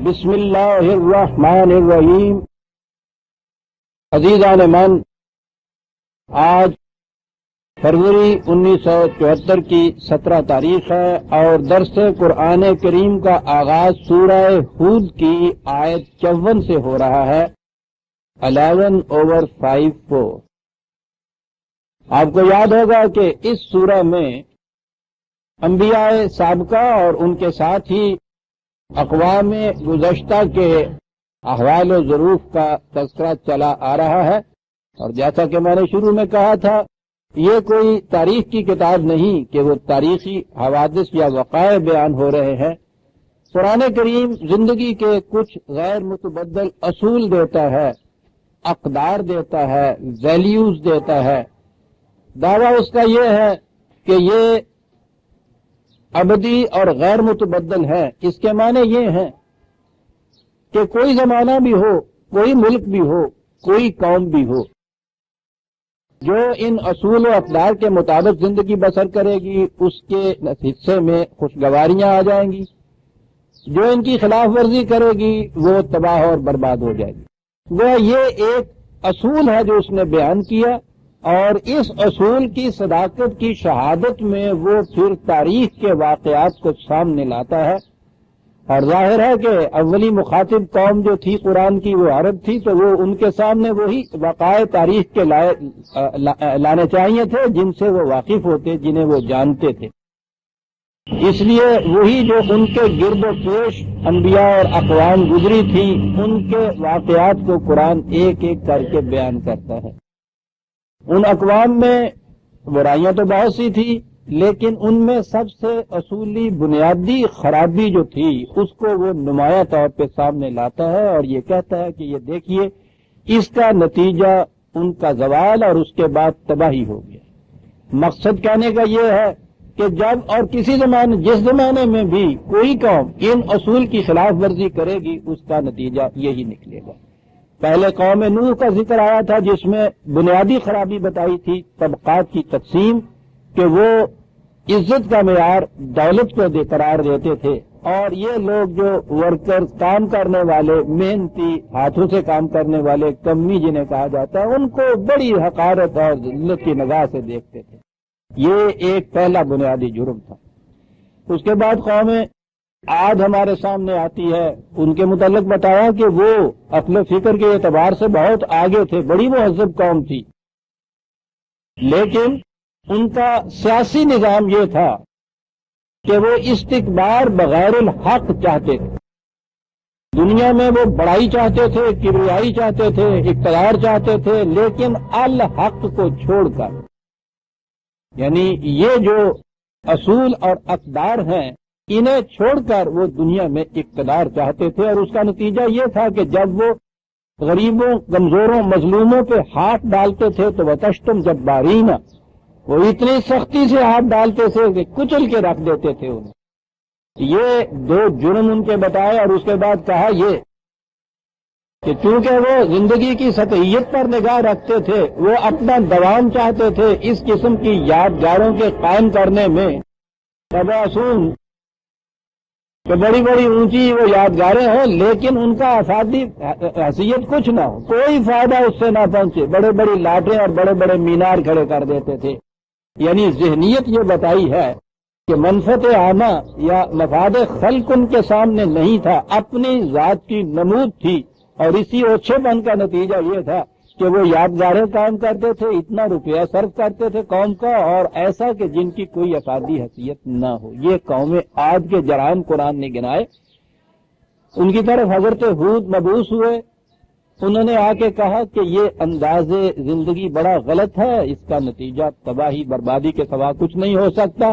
بسم اللہ الرحمن الرحیم۔ عزیزان من، آج فروری 1974 کی 17 تاریخ ہے اور درس قرآن کریم کا آغاز سورہ ہود کی آیت 54 سے ہو رہا ہے، 11/5 آپ کو یاد ہوگا کہ اس سورہ میں انبیاء سابقہ اور ان کے ساتھ ہی اقوام گزشتہ کے احوال و ظروف کا تذکرہ چلا آ رہا ہے، اور جیسا کہ میں نے شروع میں کہا تھا، یہ کوئی تاریخ کی کتاب نہیں کہ وہ تاریخی حوادث یا وقائع بیان ہو رہے ہیں۔ قرآن کریم زندگی کے کچھ غیر متبدل اصول دیتا ہے، اقدار دیتا ہے، ویلیوز دیتا ہے۔ دعویٰ اس کا یہ ہے کہ یہ ابدی اور غیر متبدل ہے۔ اس کے معنی یہ ہیں کہ کوئی زمانہ بھی ہو، کوئی ملک بھی ہو، کوئی قوم بھی ہو، جو ان اصول و اقدار کے مطابق زندگی بسر کرے گی، اس کے حصے میں خوشگواریاں آ جائیں گی۔ جو ان کی خلاف ورزی کرے گی وہ تباہ اور برباد ہو جائے گی۔ وہ یہ ایک اصول ہے جو اس نے بیان کیا، اور اس اصول کی صداقت کی شہادت میں وہ پھر تاریخ کے واقعات کو سامنے لاتا ہے۔ اور ظاہر ہے کہ اولی مخاطب قوم جو تھی قرآن کی وہ عرب تھی، تو وہ ان کے سامنے وہی وقائع تاریخ کے لانے چاہیے تھے جن سے وہ واقف ہوتے، جنہیں وہ جانتے تھے۔ اس لیے وہی جو ان کے گرد و پیش انبیاء اور اقوام گزری تھی، ان کے واقعات کو قرآن ایک ایک کر کے بیان کرتا ہے۔ ان اقوام میں برائیاں تو بہت سی تھی، لیکن ان میں سب سے اصولی بنیادی خرابی جو تھی اس کو وہ نمایاں طور پہ سامنے لاتا ہے، اور یہ کہتا ہے کہ یہ دیکھیے، اس کا نتیجہ ان کا زوال اور اس کے بعد تباہی ہو گیا۔ مقصد کہنے کا یہ ہے کہ جب اور کسی زمانے، جس زمانے میں بھی کوئی قوم ان اصول کی خلاف ورزی کرے گی، اس کا نتیجہ یہی نکلے گا۔ پہلے قوم نوح کا ذکر آیا تھا، جس میں بنیادی خرابی بتائی تھی طبقات کی تقسیم، کہ وہ عزت کا معیار دولت کو قرار دیتے تھے، اور یہ لوگ جو ورکر، کام کرنے والے، محنتی، ہاتھوں سے کام کرنے والے، کمی جنہیں کہا جاتا ہے، ان کو بڑی حقارت اور ذلت کی نگاہ سے دیکھتے تھے۔ یہ ایک پہلا بنیادی جرم تھا۔ اس کے بعد قوم عاد ہمارے سامنے آتی ہے۔ ان کے متعلق بتایا کہ وہ عقل و فکر کے اعتبار سے بہت آگے تھے، بڑی مہذب قوم تھی، لیکن ان کا سیاسی نظام یہ تھا کہ وہ استکبار بغیر الحق چاہتے تھے۔ دنیا میں وہ بڑائی چاہتے تھے، کبریائی چاہتے تھے، اقتدار چاہتے تھے، لیکن الحق کو چھوڑ کر، یعنی یہ جو اصول اور اقدار ہیں انہیں چھوڑ کر وہ دنیا میں اقتدار چاہتے تھے۔ اور اس کا نتیجہ یہ تھا کہ جب وہ غریبوں، کمزوروں، مظلوموں پہ ہاتھ ڈالتے تھے تو وَتَشْتُمْ جَبَّارِینَ، وہ اتنی سختی سے ہاتھ ڈالتے تھے کہ کچل کے رکھ دیتے تھے انہیں۔ یہ دو جرم ان کے بتائے، اور اس کے بعد کہا یہ کہ چونکہ وہ زندگی کی سطحیت پر نگاہ رکھتے تھے، وہ اپنا دوام چاہتے تھے اس قسم کی یادگاروں کے قائم کرنے میں، تباسون کہ بڑی بڑی اونچی وہ یادگاریں ہوں، لیکن ان کا افادی حیثیت کچھ نہ ہو، کوئی فائدہ اس سے نہ پہنچے، بڑے بڑی لاٹیں اور بڑے بڑے مینار کھڑے کر دیتے تھے۔ یعنی ذہنیت یہ بتائی ہے کہ منفعت عامہ یا مفاد خلق ان کے سامنے نہیں تھا، اپنی ذات کی نمود تھی، اور اسی اوچھے پن کا نتیجہ یہ تھا کہ وہ یادگاریں قائم کرتے تھے، اتنا روپیہ صرف کرتے تھے قوم کا، اور ایسا کہ جن کی کوئی افادی حیثیت نہ ہو۔ یہ قوم عاد کے جرائم قرآن نے گنائے۔ ان کی طرف حضرت ہود مبعوث ہوئے، انہوں نے آ کے کہا کہ یہ انداز زندگی بڑا غلط ہے، اس کا نتیجہ تباہی بربادی کے سوا کچھ نہیں ہو سکتا۔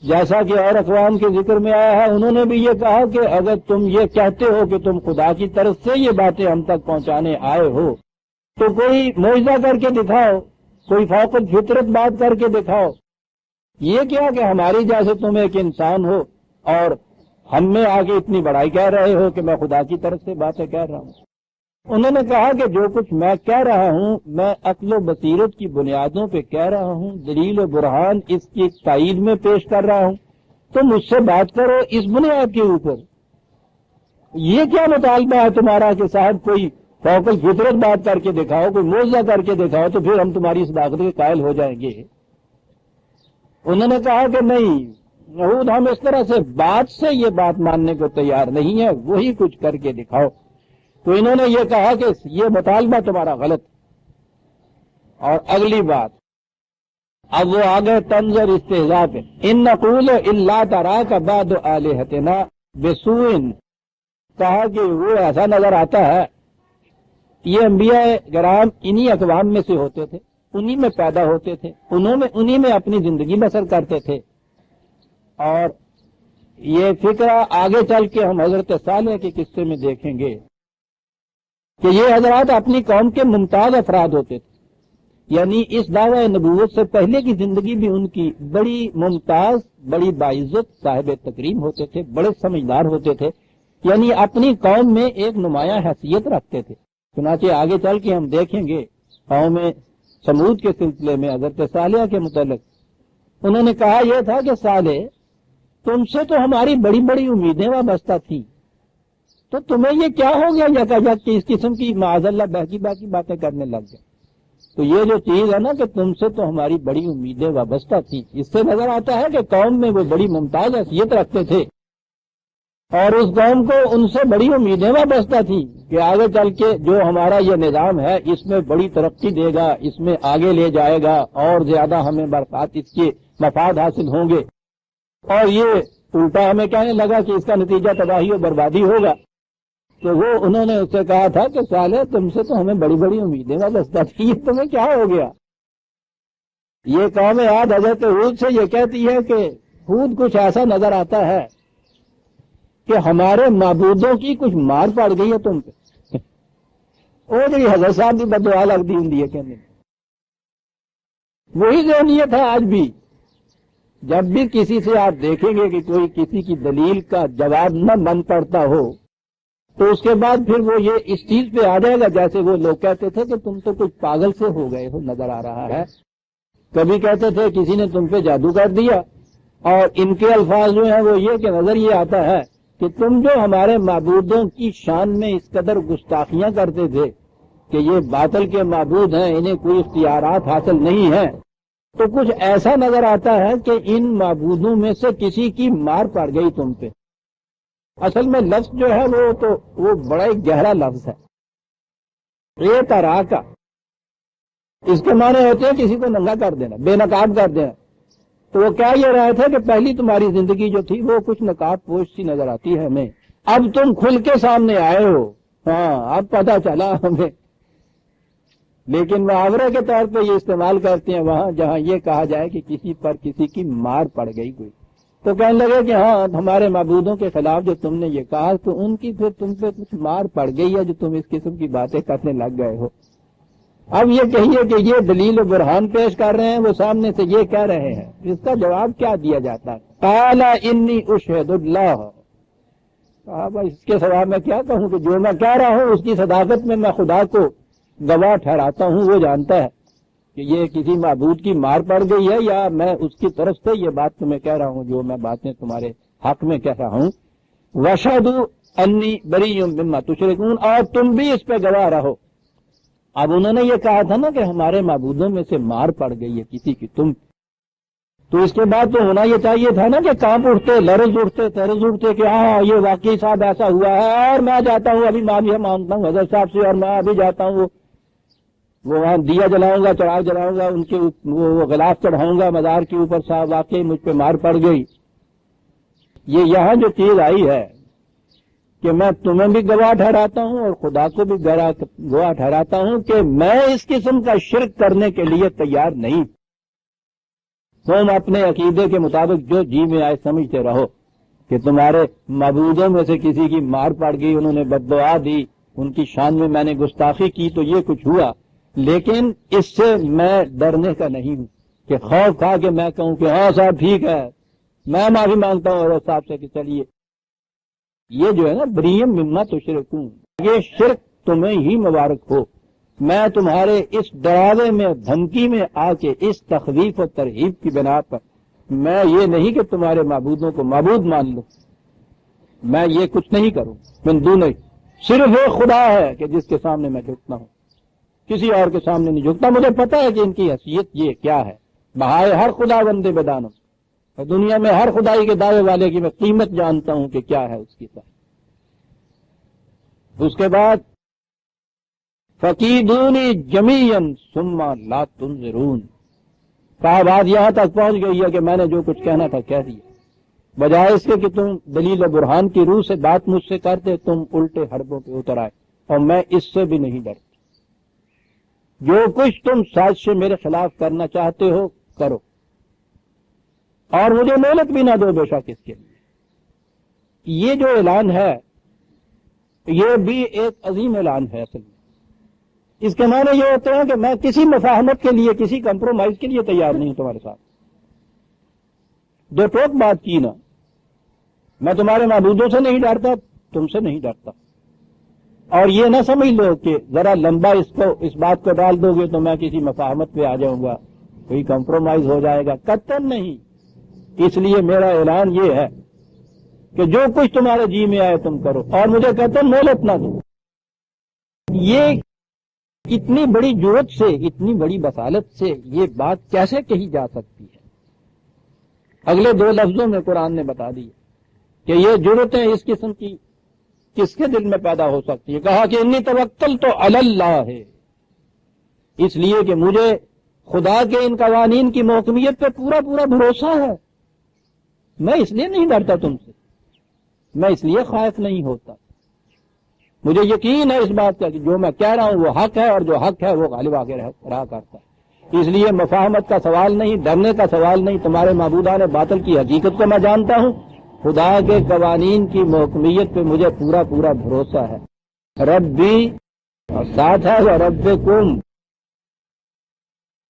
جیسا کہ اور اقوام کے ذکر میں آیا ہے، انہوں نے بھی یہ کہا کہ اگر تم یہ کہتے ہو کہ تم خدا کی طرف سے یہ باتیں ہم تک پہنچانے آئے ہو تو کوئی معجزہ کر کے دکھاؤ، کوئی فوق الفطرت بات کر کے دکھاؤ۔ یہ کیا کہ ہماری جیسے تم ایک انسان ہو اور ہم میں آگے اتنی بڑائی کہہ رہے ہو کہ میں خدا کی طرف سے باتیں کہہ رہا ہوں۔ انہوں نے کہا کہ جو کچھ میں کہہ رہا ہوں میں عقل و بصیرت کی بنیادوں پہ کہہ رہا ہوں، دلیل و برہان اس کی تائید میں پیش کر رہا ہوں، تم مجھ سے بات کرو اس بنیاد کے اوپر۔ یہ کیا مطالبہ ہے تمہارا کہ صاحب کوئی فوق الفطرت بات کر کے دکھاؤ، کوئی معجزہ کر کے دکھاؤ تو پھر ہم تمہاری صداقت کے قائل ہو جائیں گے؟ انہوں نے کہا کہ نہیں یہود، ہم اس طرح سے بات سے یہ بات ماننے کو تیار نہیں ہے، وہی کچھ کر کے دکھاؤ۔ تو انہوں نے یہ کہا کہ یہ مطالبہ تمہارا غلط۔ اور اگلی بات، اب وہ آگے تنظر استہزاء پہ، ان نقول الا تراک بعد آلہتنا بسوء، کہا کہ وہ ایسا نظر آتا ہے، یہ انبیاء کرام انہی اقوام میں سے ہوتے تھے، انہی میں پیدا ہوتے تھے، انہی میں اپنی زندگی بسر کرتے تھے، اور یہ فکرہ آگے چل کے ہم حضرت صالح کے قصے میں دیکھیں گے کہ یہ حضرات اپنی قوم کے ممتاز افراد ہوتے تھے، یعنی اس دعوی نبوت سے پہلے کی زندگی بھی ان کی بڑی ممتاز، بڑی باعزت، صاحب تکریم ہوتے تھے، بڑے سمجھدار ہوتے تھے، یعنی اپنی قوم میں ایک نمایاں حیثیت رکھتے تھے۔ چنانچہ آگے چل کے ہم دیکھیں گے قوم سمود کے سلسلے میں حضرت صالح کے متعلق انہوں نے کہا یہ تھا کہ صالح، تم سے تو ہماری بڑی بڑی امیدیں وابستہ تھیں، تو تمہیں یہ کیا ہو گیا یکایک کہ اس قسم کی معاذ اللہ باقی باتیں کرنے لگ گئے؟ تو یہ جو چیز ہے نا کہ تم سے تو ہماری بڑی امیدیں وابستہ تھیں، اس سے نظر آتا ہے کہ قوم میں وہ بڑی ممتاز حیثیت رکھتے تھے، اور اس قوم کو ان سے بڑی امیدیں وابستہ تھیں کہ آگے چل کے جو ہمارا یہ نظام ہے اس میں بڑی ترقی دے گا، اس میں آگے لے جائے گا، اور زیادہ ہمیں برکات اس کے مفاد حاصل ہوں گے، اور یہ الٹا ہمیں کہنے لگا کہ اس کا نتیجہ تباہی و بربادی ہوگا۔ تو وہ انہوں نے اس سے کہا تھا کہ صالح، تم سے تو ہمیں بڑی بڑی امیدیں وابستہ تھیں، یہ تمہیں کیا ہو گیا؟ یہ قوم عاد حضرت ہود سے یہ کہتی ہے کہ ہود، کچھ ایسا نظر آتا ہے کہ ہمارے معبودوں کی کچھ مار پڑ گئی ہے تم پہ۔ وہ جی حضرت صاحب کی بددعا لگ دی ہوں کہنے، وہی ذہنیت ہے آج بھی۔ جب بھی کسی سے آپ دیکھیں گے کہ کوئی کسی کی دلیل کا جواب نہ بن پڑتا ہو، تو اس کے بعد پھر وہ یہ اس چیز پہ آ جائے گا جیسے وہ لوگ کہتے تھے کہ تم تو کچھ پاگل سے ہو گئے ہو نظر آ رہا ہے۔ کبھی کہتے تھے کسی نے تم پہ جادو کر دیا، اور ان کے الفاظ جو ہیں وہ یہ کہ نظر یہ آتا ہے کہ تم جو ہمارے معبودوں کی شان میں اس قدر گستاخیاں کرتے تھے کہ یہ باطل کے معبود ہیں، انہیں کوئی اختیارات حاصل نہیں ہیں، تو کچھ ایسا نظر آتا ہے کہ ان معبودوں میں سے کسی کی مار پڑ گئی تم پہ۔ اصل میں لفظ جو ہے وہ بڑا ہی گہرا لفظ ہے، اے طرح کا، اس کے معنی ہوتے ہیں کسی کو ننگا کر دینا، بے نقاب کر دینا۔ تو وہ کیا یہ رہے تھے کہ پہلی تمہاری زندگی جو تھی وہ کچھ نقاب پوش سی نظر آتی ہے ہمیں، اب تم کھل کے سامنے آئے ہو، ہاں اب پتہ چلا ہمیں۔ لیکن محاورے کے طور پہ یہ استعمال کرتے ہیں وہاں جہاں یہ کہا جائے کہ کسی پر کسی کی مار پڑ گئی کوئی، تو کہنے لگے کہ ہاں ہمارے معبودوں کے خلاف جو تم نے یہ کہا تو ان کی پھر تم پہ کچھ مار پڑ گئی ہے جو تم اس قسم کی باتیں کرنے لگ گئے ہو۔ اب یہ کہیے کہ یہ دلیل و برہان پیش کر رہے ہیں، وہ سامنے سے یہ کہہ رہے ہیں، اس کا جواب کیا دیا جاتا ہے؟ قال انی اشہد اللہ، کہا بھائی اس کے سوا میں کیا کہوں کہ جو میں کہہ رہا ہوں اس کی صداقت میں میں خدا کو گواہ ٹھہراتا ہوں، وہ جانتا ہے کہ یہ کسی معبود کی مار پڑ گئی ہے یا میں اس کی طرف سے یہ بات تمہیں کہہ رہا ہوں، جو میں باتیں تمہارے حق میں کہہ رہا ہوں۔ واشہدوا انی بریء مما تشرکون، اور تم بھی اس پہ گواہ رہو۔ اب انہوں نے یہ کہا تھا نا کہ ہمارے معبودوں میں سے مار پڑ گئی ہے کسی کی تم، تو اس کے بعد تو ہونا یہ چاہیے تھا نا کہ کانپ اٹھتے، لرز اٹھتے، ترز اٹھتے کہ ہاں یہ واقعی صاحب ایسا ہوا ہے، اور میں جاتا ہوں ابھی معافی مانگتا ہوں حضرت صاحب سے، اور میں ابھی جاتا ہوں وہ وہاں دیا جلاؤں گا، چراغ جلاؤں گا، ان کے وہ غلاف چڑھاؤں گا مزار کے اوپر، صاحب واقعی مجھ پہ مار پڑ گئی۔ یہ یہاں جو چیز آئی ہے کہ میں تمہیں بھی گواہ ٹھہراتا ہوں اور خدا کو بھی گواہ ٹھہراتا ہوں کہ میں اس قسم کا شرک کرنے کے لیے تیار نہیں۔ تم اپنے عقیدے کے مطابق جو جی میں آئے سمجھتے رہو کہ تمہارے معبودوں میں سے کسی کی مار پڑ گئی، انہوں نے بد دعا دی، ان کی شان میں میں نے گستاخی کی تو یہ کچھ ہوا، لیکن اس سے میں ڈرنے کا نہیں ہوں کہ خوف کھا کے میں کہوں کہ ہاں صاحب ٹھیک ہے، میں معافی مانگتا ہوں اور صاحب سے کہ چلیے یہ جو ہے نا بریء مما تشرکون، یہ شرک تمہیں ہی مبارک ہو۔ میں تمہارے اس ڈراوے میں دھمکی میں آ کے اس تخویف و ترہیب کی بنا پر میں یہ نہیں کہ تمہارے معبودوں کو معبود مان لوں، میں یہ کچھ نہیں کروں، من دون، صرف ایک خدا ہے کہ جس کے سامنے میں جھکتا ہوں، کسی اور کے سامنے نہیں جھکتا۔ مجھے پتا ہے کہ ان کی حیثیت یہ کیا ہے، بہائے ہر خدا بندے بدانم، اور دنیا میں ہر خدائی کے دعوے والے کی میں قیمت جانتا ہوں کہ کیا ہے اس کی طرح۔ اس کے بعد فقیدونی جمیعاً ثم لا تنظرون، کہا بات یہاں تک پہنچ گئی ہے کہ میں نے جو کچھ کہنا تھا کہہ دیا، بجائے اس کے کہ تم دلیل و برہان کی روح سے بات مجھ سے کرتے، تم الٹے حربوں پہ اتر آئے، اور میں اس سے بھی نہیں ڈرتا۔ جو کچھ تم سازش میرے خلاف کرنا چاہتے ہو کرو، اور مجھے مہلت بھی نہ دو بے شک اس کے لیے۔ یہ جو اعلان ہے یہ بھی ایک عظیم اعلان ہے اصل میں۔ اس کے معنی یہ ہوتے ہیں کہ میں کسی مفاہمت کے لیے، کسی کمپرومائز کے لیے تیار نہیں ہوں تمہارے ساتھ۔ دو ٹوک بات کی نا، میں تمہارے معبودوں سے نہیں ڈرتا، تم سے نہیں ڈرتا۔ اور یہ نہ سمجھ لو کہ ذرا لمبا اس بات کو ڈال دو گے تو میں کسی مفاہمت پہ آ جاؤں گا، کوئی کمپرومائز ہو جائے گا، قطعاً نہیں۔ اس لیے میرا اعلان یہ ہے کہ جو کچھ تمہارے جی میں آئے تم کرو، اور مجھے قطعاً مہلت نہ دو۔ یہ اتنی بڑی جرأت سے، اتنی بڑی بصالت سے یہ بات کیسے کہی جا سکتی ہے؟ اگلے دو لفظوں میں قرآن نے بتا دی کہ یہ جرأتیں اس قسم کی کس کے دل میں پیدا ہو سکتی ہے۔ کہا کہ انی توکل تو علی اللہ ہے، اس لیے کہ مجھے خدا کے ان قوانین کی محکمیت پہ پورا پورا بھروسہ ہے۔ میں اس لیے نہیں ڈرتا تم سے، میں اس لیے خائف نہیں ہوتا، مجھے یقین ہے اس بات کا کہ جو میں کہہ رہا ہوں وہ حق ہے، اور جو حق ہے وہ غالب آ کے رہا کرتا ہے۔ اس لیے مفاہمت کا سوال نہیں، ڈرنے کا سوال نہیں۔ تمہارے معبودان باطل کی حقیقت کو میں جانتا ہوں، خدا کے قوانین کی محکمیت پہ مجھے پورا پورا بھروسہ ہے۔ ربی اور ساتھ ہے وہ ربکم۔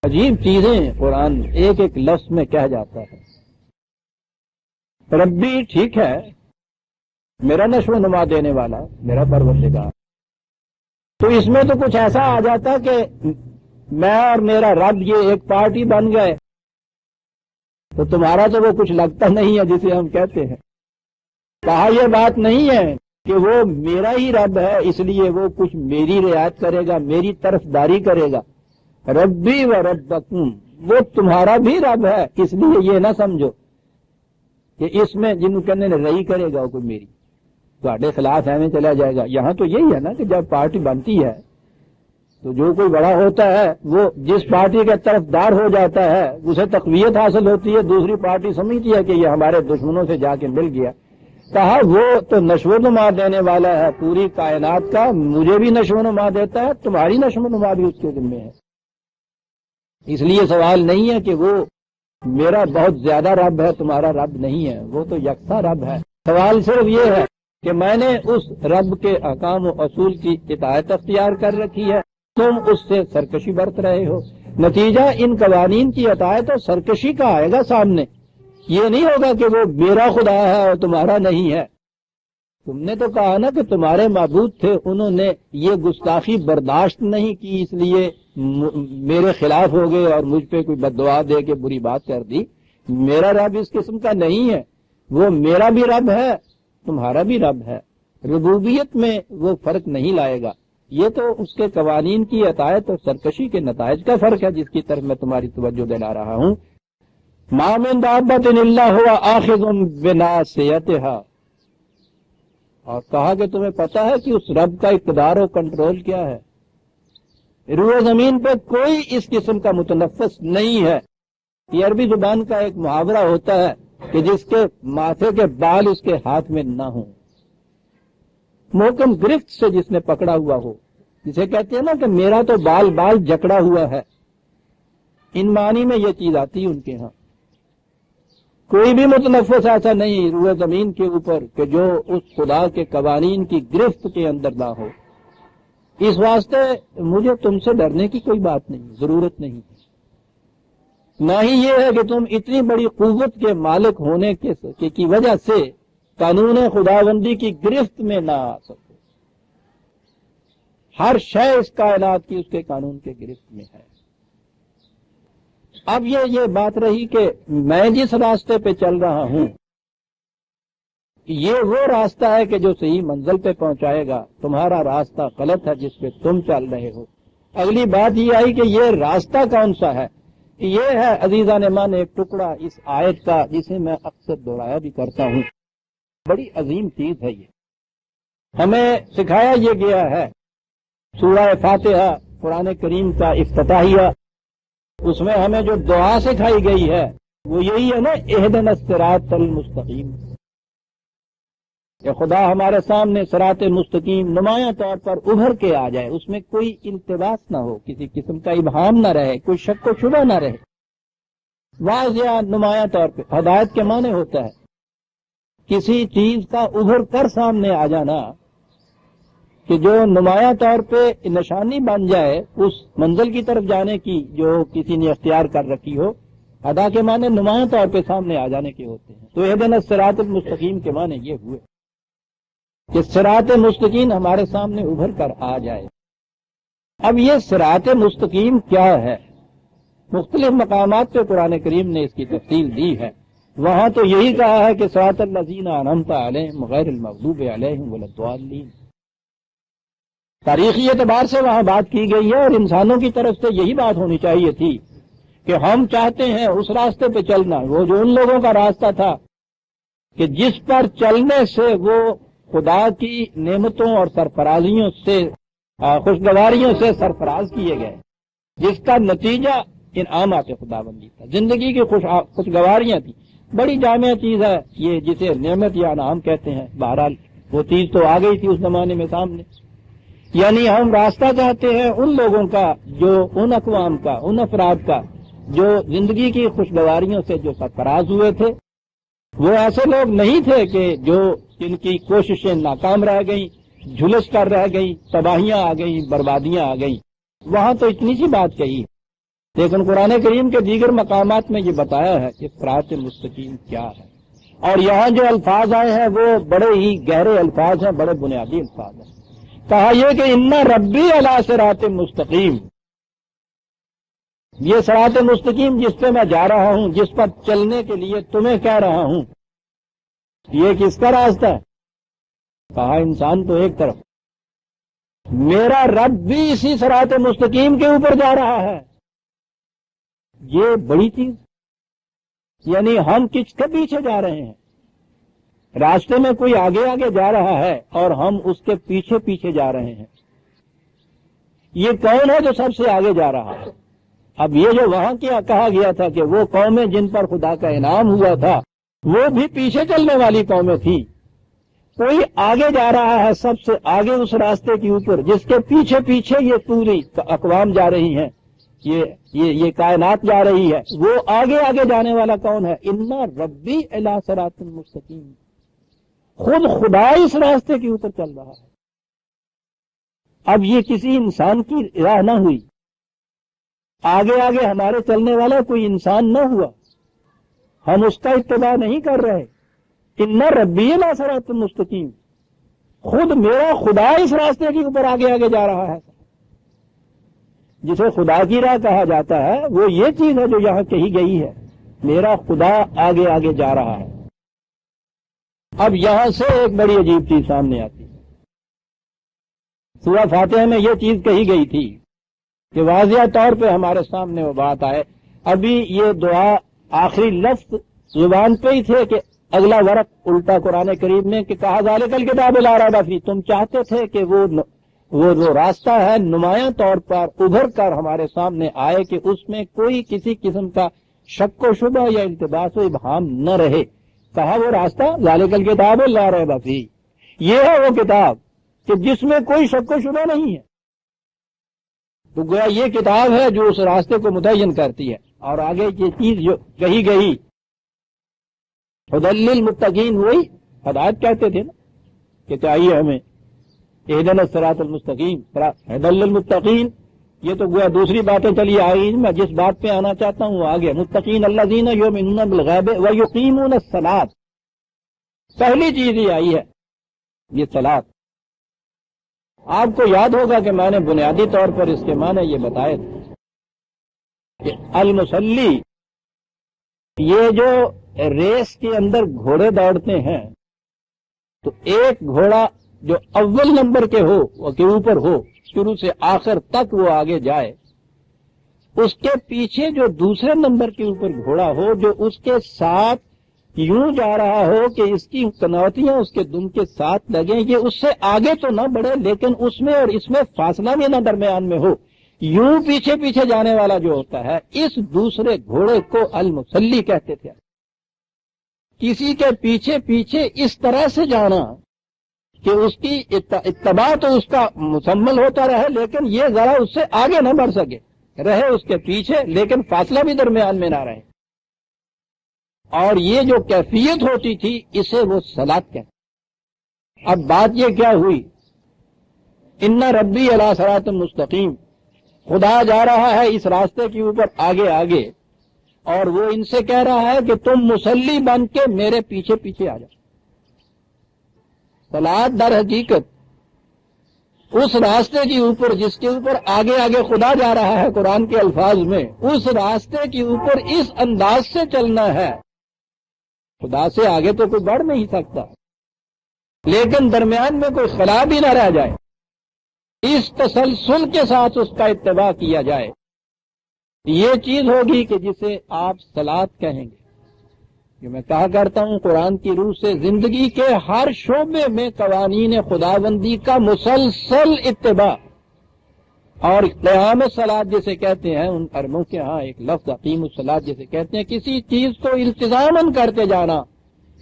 عجیب چیزیں قرآن ایک ایک لفظ میں کہہ جاتا ہے۔ ربی ٹھیک ہے، میرا نشو و نما دینے والا، میرا پروردگار، تو اس میں تو کچھ ایسا آ جاتا کہ میں اور میرا رب یہ ایک پارٹی بن گئے، تو تمہارا تو وہ کچھ لگتا نہیں ہے جسے ہم کہتے ہیں۔ کہا یہ بات نہیں ہے کہ وہ میرا ہی رب ہے اس لیے وہ کچھ میری رعایت کرے گا، میری طرفداری کرے گا۔ ربی و ربکم، وہ تمہارا بھی رب ہے، اس لیے یہ نہ سمجھو کہ اس میں جن کرنے رئی کرے گا وہ کوئی میری تھوڑے خلاف ہے میں چلا جائے گا۔ یہاں تو یہی ہے نا کہ جب پارٹی بنتی ہے تو جو کوئی بڑا ہوتا ہے وہ جس پارٹی کے طرفدار ہو جاتا ہے اسے تقویت حاصل ہوتی ہے، دوسری پارٹی سمجھتی ہے کہ یہ ہمارے دشمنوں سے جا کے مل گیا۔ کہا وہ تو نشو و نما دینے والا ہے پوری کائنات کا، مجھے بھی نشو و نما دیتا ہے، تمہاری نشو و نما بھی اس کے ذمہ ہے۔ اس لیے سوال نہیں ہے کہ وہ میرا بہت زیادہ رب ہے، تمہارا رب نہیں ہے، وہ تو یکساں رب ہے۔ سوال صرف یہ ہے کہ میں نے اس رب کے احکام و اصول کی اطاعت اختیار کر رکھی ہے، تم اس سے سرکشی برت رہے ہو۔ نتیجہ ان قوانین کی اطاعت اور سرکشی کا آئے گا سامنے۔ یہ نہیں ہوگا کہ وہ میرا خدا ہے اور تمہارا نہیں ہے۔ تم نے تو کہا نا کہ تمہارے معبود تھے، انہوں نے یہ گستاخی برداشت نہیں کی اس لیے میرے خلاف ہو گئے اور مجھ پہ کوئی بد دعا دے کے بری بات کر دی۔ میرا رب اس قسم کا نہیں ہے، وہ میرا بھی رب ہے، تمہارا بھی رب ہے۔ ربوبیت میں وہ فرق نہیں لائے گا، یہ تو اس کے قوانین کی اطاعت اور سرکشی کے نتائج کا فرق ہے جس کی طرف میں تمہاری توجہ دلا رہا ہوں۔ ما من دابۃ الا هو آخذ بناصیتها، اور کہا کہ تمہیں پتا ہے کہ اس رب کا اقتدار و کنٹرول کیا ہے۔ روح زمین پہ کوئی اس قسم کا متنفس نہیں ہے۔ یہ عربی زبان کا ایک محاورہ ہوتا ہے کہ جس کے ماتھے کے بال اس کے ہاتھ میں نہ ہوں، محکم گرفت سے جس نے پکڑا ہوا ہو، جسے کہتے ہیں نا کہ میرا تو بال جکڑا ہوا ہے، ان معنی میں یہ چیز آتی ہے ان کے ہاں۔ کوئی بھی متنفس ایسا نہیں روح زمین کے اوپر کہ جو اس خدا کے قوانین کی گرفت کے اندر نہ ہو۔ اس واسطے مجھے تم سے ڈرنے کی کوئی بات نہیں، ضرورت نہیں، نہ ہی یہ ہے کہ تم اتنی بڑی قوت کے مالک ہونے کی وجہ سے قانون خداوندی کی گرفت میں نہ آ سکو۔ ہر شے اس کائنات کی اس کے قانون کے گرفت میں ہے۔ اب یہ بات رہی کہ میں جس راستے پہ چل رہا ہوں یہ وہ راستہ ہے کہ جو صحیح منزل پہ پہنچائے گا، تمہارا راستہ غلط ہے جس پہ تم چل رہے ہو۔ اگلی بات یہ آئی کہ یہ راستہ کون سا ہے؟ یہ ہے عزیزان ایمان ایک ٹکڑا اس آیت کا جسے میں اکثر دہرایا بھی کرتا ہوں۔ بڑی عظیم چیز ہے یہ، ہمیں سکھایا یہ گیا ہے۔ سورہ فاتحہ قرآن کریم کا افتتاحیہ، اس میں ہمیں جو دعا سکھائی گئی ہے وہ یہی ہے نا، اہدنا الصراط المستقیم، کہ خدا ہمارے سامنے صراط مستقیم نمایاں طور پر ابھر کے آ جائے، اس میں کوئی التباس نہ ہو، کسی قسم کا ابہام نہ رہے، کوئی شک و شبہ نہ رہے، واضح نمایاں طور پہ۔ ہدایت کے معنی ہوتا ہے کسی چیز کا ابھر کر سامنے آ جانا، کہ جو نمایاں طور پہ نشانی بن جائے اس منزل کی طرف جانے کی جو کسی نے اختیار کر رکھی ہو۔ ادا کے معنی نمایاں طور پہ سامنے آ جانے کے ہوتے ہیں۔ تو اہدنا الصراط المستقیم کے معنی یہ ہوئے کہ صراط مستقیم ہمارے سامنے ابھر کر آ جائے۔ اب یہ صراط مستقیم کیا ہے؟ مختلف مقامات پہ قرآن کریم نے اس کی تفصیل دی ہے۔ وہاں تو یہی کہا ہے کہ صراط الذین انعمت علیہم غیر المغضوب علیہم ولا الضالین۔ تاریخی اعتبار سے وہاں بات کی گئی ہے، اور انسانوں کی طرف سے یہی بات ہونی چاہیے تھی کہ ہم چاہتے ہیں اس راستے پہ چلنا، وہ جو ان لوگوں کا راستہ تھا کہ جس پر چلنے سے وہ خدا کی نعمتوں اور سرفرازیوں سے خوشگواریوں سے سرفراز کیے گئے، جس کا نتیجہ انعامات خداوندی تھا، زندگی کی خوشگواریاں تھیں۔ بڑی جامع چیز ہے یہ جسے نعمت یا انعام کہتے ہیں۔ بہرحال وہ چیز تو آ گئی تھی اس زمانے میں سامنے، یعنی ہم راستہ چاہتے ہیں ان لوگوں کا، جو ان اقوام کا، ان افراد کا جو زندگی کی خوشگواریوں سے جو سرفراز ہوئے تھے۔ وہ ایسے لوگ نہیں تھے کہ جو جن کی کوششیں ناکام رہ گئیں، جھلس کر رہ گئیں، تباہیاں آ گئیں، بربادیاں آ گئیں۔ وہاں تو اتنی سی بات کہی، لیکن قرآن کریم کے دیگر مقامات میں یہ بتایا ہے کہ صراط مستقیم کیا ہے۔ اور یہاں جو الفاظ آئے ہیں وہ بڑے ہی گہرے الفاظ ہیں، بڑے بنیادی الفاظ ہیں۔ کہا یہ کہ ان ربی علی صراط مستقیم، یہ صراط مستقیم جس پہ میں جا رہا ہوں، جس پر چلنے کے لیے تمہیں کہہ رہا ہوں، یہ کس کا راستہ ہے؟ کہا انسان تو ایک طرف، میرا رب بھی اسی صراط مستقیم کے اوپر جا رہا ہے۔ یہ بڑی چیز، یعنی ہم کس کے پیچھے جا رہے ہیں؟ راستے میں کوئی آگے آگے جا رہا ہے اور ہم اس کے پیچھے پیچھے جا رہے ہیں۔ یہ کون ہے جو سب سے آگے جا رہا ہے؟ اب یہ جو وہاں کیا کہا گیا تھا کہ وہ قومیں جن پر خدا کا انعام ہوا تھا وہ بھی پیچھے چلنے والی قومیں تھی، کوئی آگے جا رہا ہے سب سے آگے اس راستے کے اوپر جس کے پیچھے پیچھے یہ پوری اقوام جا رہی ہیں، یہ کائنات جا رہی ہے۔ وہ آگے آگے جانے والا کون ہے؟ ان ربی الی صراط مستقیم، خود خدا اس راستے کے اوپر چل رہا ہے۔ اب یہ کسی انسان کی راہ نہ ہوئی، آگے آگے ہمارے چلنے والا کوئی انسان نہ ہوا، ہم اس کا اتباع نہیں کر رہے۔ ان ربی الی صراط مستقیم، خود میرا خدا اس راستے کے اوپر آگے آگے جا رہا ہے۔ جسے خدا کی راہ کہا جاتا ہے وہ یہ چیز ہے جو یہاں کہی گئی ہے، میرا خدا آگے آگے جا رہا ہے۔ اب یہاں سے ایک بڑی عجیب چیز سامنے آتی ہے۔ سورہ فاتحہ میں یہ چیز کہی گئی تھی کہ واضح طور پہ ہمارے سامنے وہ بات آئے۔ ابھی یہ دعا آخری لفظ زبان پہ ہی تھے کہ اگلا ورق الٹا قرآن کریم میں کہ کہا ذالک الکتاب لا ریب فیہ، تم چاہتے تھے کہ وہ جو راستہ ہے نمایاں طور پر ابھر کر ہمارے سامنے آئے کہ اس میں کوئی کسی قسم کا شک و شبہ یا التباس و ابہام نہ رہے۔ کہا وہ راستہ ذالک الکتاب لا ریب فیہ، یہ ہے وہ کتاب کہ جس میں کوئی شک و شبہ نہیں ہے۔ تو گویا یہ کتاب ہے جو اس راستے کو متعین کرتی ہے۔ اور آگے یہ چیز جو کہی گئی ہدی للمتقین، وہی ہدایت کہتے تھے نا کہ چاہیے ہمیں اہدنا الصراط المستقیم ہدی للمتقین۔ یہ تو گویا دوسری باتیں چلی آئی، میں جس بات پہ آنا چاہتا ہوں آگے، متقین الذین یؤمنون بالغیب ویقیمون الصلاۃ، پہلی چیز ہی آئی ہے یہ صلاۃ۔ آپ کو یاد ہوگا کہ میں نے بنیادی طور پر اس کے معنی یہ بتائے تھے کہ المصلی، یہ جو ریس کے اندر گھوڑے دوڑتے ہیں تو ایک گھوڑا جو اول نمبر کے اوپر ہو، شروع سے آخر تک وہ آگے جائے، اس کے پیچھے جو دوسرے نمبر کے اوپر گھوڑا ہو، جو اس کے ساتھ یوں جا رہا ہو کہ اس کی کنوتیاں اس کے دم کے ساتھ لگیں، یہ اس سے آگے تو نہ بڑھے لیکن اس میں اور اس میں فاصلہ بھی نہ درمیان میں ہو، یوں پیچھے پیچھے جانے والا جو ہوتا ہے، اس دوسرے گھوڑے کو المسلی کہتے تھے۔ کسی کے پیچھے پیچھے اس طرح سے جانا کہ اس کی اتباع تو اس کا مکمل ہوتا رہے لیکن یہ ذرا اس سے آگے نہ بڑھ سکے، رہے اس کے پیچھے لیکن فاصلہ بھی درمیان میں نہ رہے، اور یہ جو کیفیت ہوتی تھی اسے وہ صلاۃ کہتے۔ اب بات یہ کیا ہوئی، ان ربی علی صراط مستقیم، خدا جا رہا ہے اس راستے کے اوپر آگے آگے، اور وہ ان سے کہہ رہا ہے کہ تم مصلی بن کے میرے پیچھے پیچھے آ جاؤ۔ صلاۃ در حقیقت اس راستے کے اوپر جس کے اوپر آگے آگے خدا جا رہا ہے، قرآن کے الفاظ میں اس راستے کے اوپر اس انداز سے چلنا ہے، خدا سے آگے تو کوئی بڑھ نہیں سکتا لیکن درمیان میں کوئی خلا بھی نہ رہ جائے، اس تسلسل کے ساتھ اس کا اتباع کیا جائے، یہ چیز ہوگی کہ جسے آپ صلاۃ کہیں گے۔ کہ میں کہا کرتا ہوں قرآن کی روح سے زندگی کے ہر شعبے میں قوانین خداوندی کا مسلسل اتباع، اور قیام الصلاۃ جسے کہتے ہیں، ان عربوں کے ہاں ایک لفظ اقیم الصلاۃ جسے کہتے ہیں، کسی چیز کو التزاماً کرتے جانا،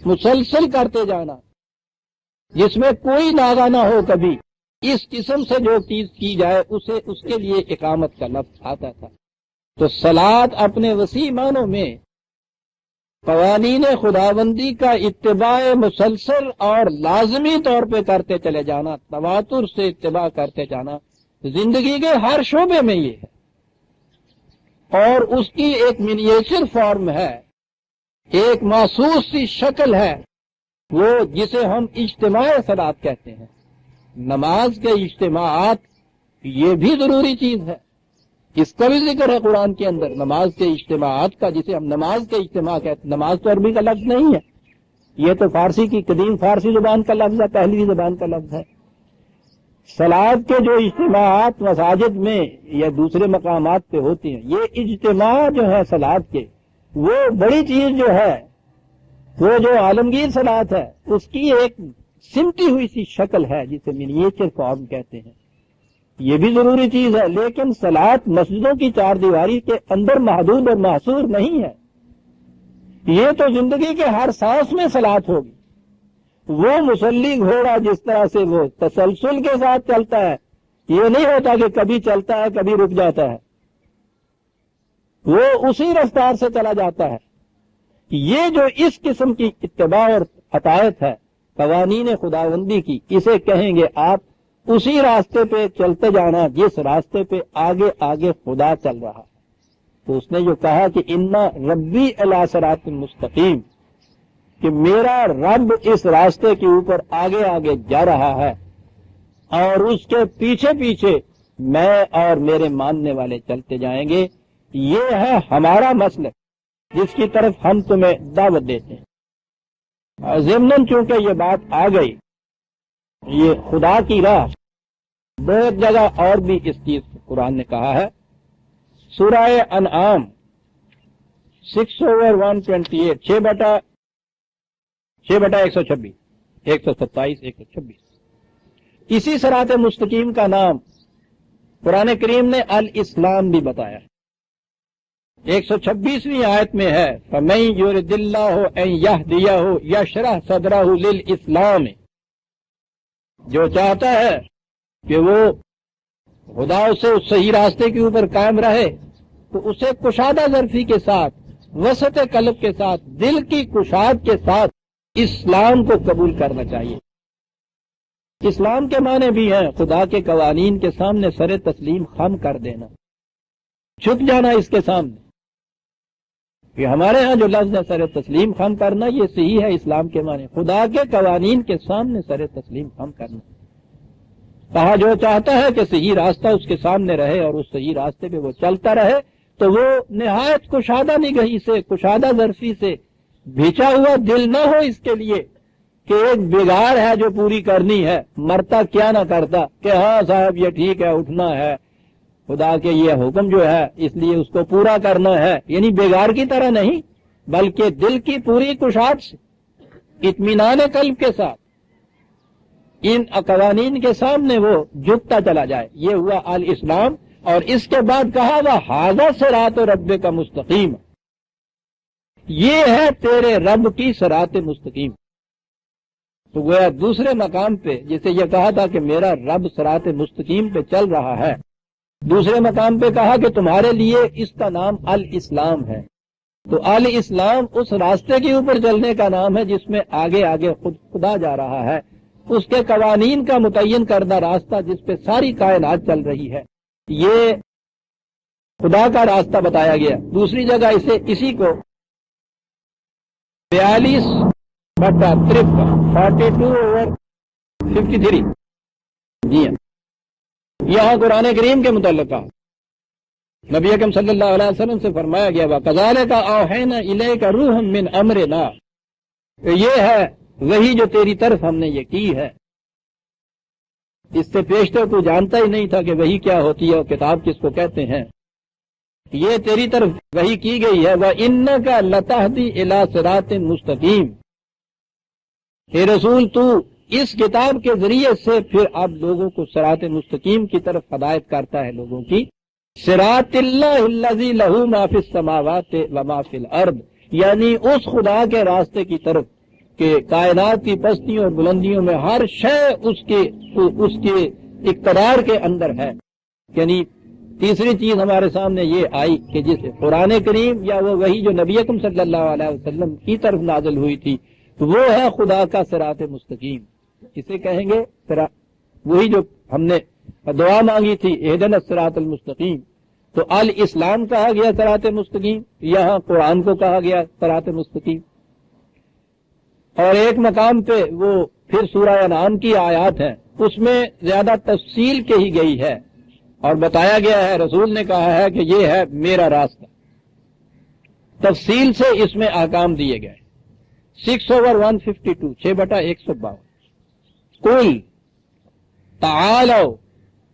مسلسل کرتے جانا، جس میں کوئی ناغہ نہ ہو کبھی، اس قسم سے جو چیز کی جائے اسے اس کے لیے اقامت کا لفظ آتا تھا۔ تو صلاۃ اپنے وسیع معنوں میں قوانین خداوندی کا اتباع مسلسل اور لازمی طور پہ کرتے چلے جانا، تواتر سے اتباع کرتے جانا، زندگی کے ہر شعبے میں یہ ہے، اور اس کی ایک منیچر فارم ہے، ایک محسوس سی شکل ہے، وہ جسے ہم اجتماع صلاۃ کہتے ہیں۔ نماز کے اجتماعات یہ بھی ضروری چیز ہے، اس کا بھی ذکر ہے قرآن کے اندر، نماز کے اجتماعات کا، جسے ہم نماز کے اجتماع کہتے ہیں۔ نماز تو عربی کا لفظ نہیں ہے، یہ تو فارسی کی قدیم فارسی زبان کا لفظ ہے، پہلوی زبان کا لفظ ہے۔ صلاۃ کے جو اجتماعات مساجد میں یا دوسرے مقامات پہ ہوتے ہیں، یہ اجتماع جو ہے صلاۃ کے، وہ بڑی چیز جو ہے، وہ جو عالمگیر صلاۃ ہے اس کی ایک سمٹی ہوئی سی شکل ہے جسے منیچر فارم کہتے ہیں، یہ بھی ضروری چیز ہے۔ لیکن صلاۃ مسجدوں کی چار دیواری کے اندر محدود اور محصور نہیں ہے، یہ تو زندگی کے ہر سانس میں صلاۃ ہوگی۔ وہ مصلی گھوڑا جس طرح سے وہ تسلسل کے ساتھ چلتا ہے، یہ نہیں ہوتا کہ کبھی چلتا ہے کبھی رک جاتا ہے، وہ اسی رفتار سے چلا جاتا ہے۔ یہ جو اس قسم کی اتباع اور اطاعت ہے قوانین خداوندی کی، اسے کہیں گے آپ اسی راستے پہ چلتے جانا جس راستے پہ آگے آگے خدا چل رہا ہے۔ تو اس نے جو کہا کہ ان ربی الی صراط مستقیم، کہ میرا رب اس راستے کے اوپر آگے آگے جا رہا ہے اور اس کے پیچھے پیچھے میں اور میرے ماننے والے چلتے جائیں گے، یہ ہے ہمارا مسلک جس کی طرف ہم تمہیں دعوت دیتے ہیں۔ ضمناً چونکہ یہ بات آ گئی، یہ خدا کی راہ، بہت جگہ اور بھی اس چیز قرآن نے کہا ہے۔ سورہ انعام 6/128 6/126 127 126، اسی صراط مستقیم کا نام قرآن کریم نے الاسلام بھی بتایا۔ 126ویں آیت میں ہے فَمَن يُرِدِ اللَّهُ أَن يَهْدِيَهُ يَشْرَحْ صَدْرَهُ لِلْإِسْلَامِ، جو چاہتا ہے کہ وہ خدا اسے اس صحیح راستے کے اوپر قائم رہے تو اسے کشادہ ظرفی کے ساتھ، وسعت قلب کے ساتھ، دل کی کشاد کے ساتھ اسلام کو قبول کرنا چاہیے۔ اسلام کے معنی بھی ہیں خدا کے قوانین کے سامنے سر تسلیم خم کر دینا، جھک جانا اس کے سامنے۔ کہ ہمارے ہاں جو لفظ ہے سر تسلیم خم کرنا، یہ صحیح ہے اسلام کے معنی، خدا کے قوانین کے سامنے سر تسلیم خم کرنا۔ کہا جو چاہتا ہے کہ صحیح راستہ اس کے سامنے رہے اور اس صحیح راستے پہ وہ چلتا رہے تو وہ نہایت کشادہ نگہی سے، کشادہ ظرفی سے، بھیچا ہوا دل نہ ہو اس کے لیے کہ ایک بگاڑ ہے جو پوری کرنی ہے، مرتا کیا نہ کرتا کہ ہاں صاحب یہ ٹھیک ہے، اٹھنا ہے، خدا کے یہ حکم جو ہے اس لیے اس کو پورا کرنا ہے، یعنی بگاڑ کی طرح نہیں بلکہ دل کی پوری کشاد سے، اطمینان قلب کے ساتھ ان قوانین کے سامنے وہ جھکتا چلا جائے. یہ ہوا الاسلام. اور اس کے بعد کہا وہ ھذا صراط رب کا مستقیم، یہ ہے تیرے رب کی صراط مستقیم. تو گویا دوسرے مقام پہ جسے یہ کہا تھا کہ میرا رب صراط مستقیم پہ چل رہا ہے، دوسرے مقام پہ کہا کہ تمہارے لیے اس کا نام الاسلام ہے. تو الاسلام اس راستے کے اوپر چلنے کا نام ہے جس میں آگے آگے خدا جا رہا ہے، اس کے قوانین کا متعین کردہ راستہ جس پہ ساری کائنات چل رہی ہے، یہ خدا کا راستہ بتایا گیا. دوسری جگہ اسی کو 42/53 42/53 جی ہاں یہاں قرآن کریم کے متعلق کہا. نبی اکرم صلی اللہ علیہ وسلم سے فرمایا گیا وَكَذَلِكَ أَوْحَيْنَا إِلَيْكَ رُوحًا مِّنْ أَمْرِنَا، یہ ہے وہی جو تیری طرف ہم نے یہ کی ہے. اس سے پیشتر تو جانتا ہی نہیں تھا کہ وہی کیا ہوتی ہے اور کتاب کس کو کہتے ہیں. یہ تیری طرف وہی کی گئی ہے. وَإِنَّكَ لَتَهْدِي إِلَى صِرَاطٍ مُسْتَقِيمٍ، اے رسول تو اس کتاب کے ذریعے سے پھر آپ لوگوں کو صراط مستقیم کی طرف ہدایت کرتا ہے لوگوں کی. صراط اللہ الذی لہ ما فی السماوات و ما فی الارض، یعنی اس خدا کے راستے کی طرف کہ کائنات کی پستیوں اور بلندیوں میں ہر شے اس کے اقتدار کے اندر ہے. یعنی تیسری چیز ہمارے سامنے یہ آئی کہ جس قرآن کریم یا وہ وہی جو نبی اکرم صلی اللہ علیہ وسلم کی طرف نازل ہوئی تھی وہ ہے خدا کا صراط مستقیم. اسے کہیں گے وہی جو ہم نے دعا مانگی تھی اہدنا الصراط المستقیم، تو الاسلام کہا گیا صراط مستقیم، یہاں قرآن کو کہا گیا صراط مستقیم. اور ایک مقام پہ وہ پھر سورہ انعام کی آیات ہیں، اس میں زیادہ تفصیل کہی گئی ہے اور بتایا گیا ہے، رسول نے کہا ہے کہ یہ ہے میرا راستہ. تفصیل سے اس میں احکام دیے گئے. 6/152 6/152 قل تعالوا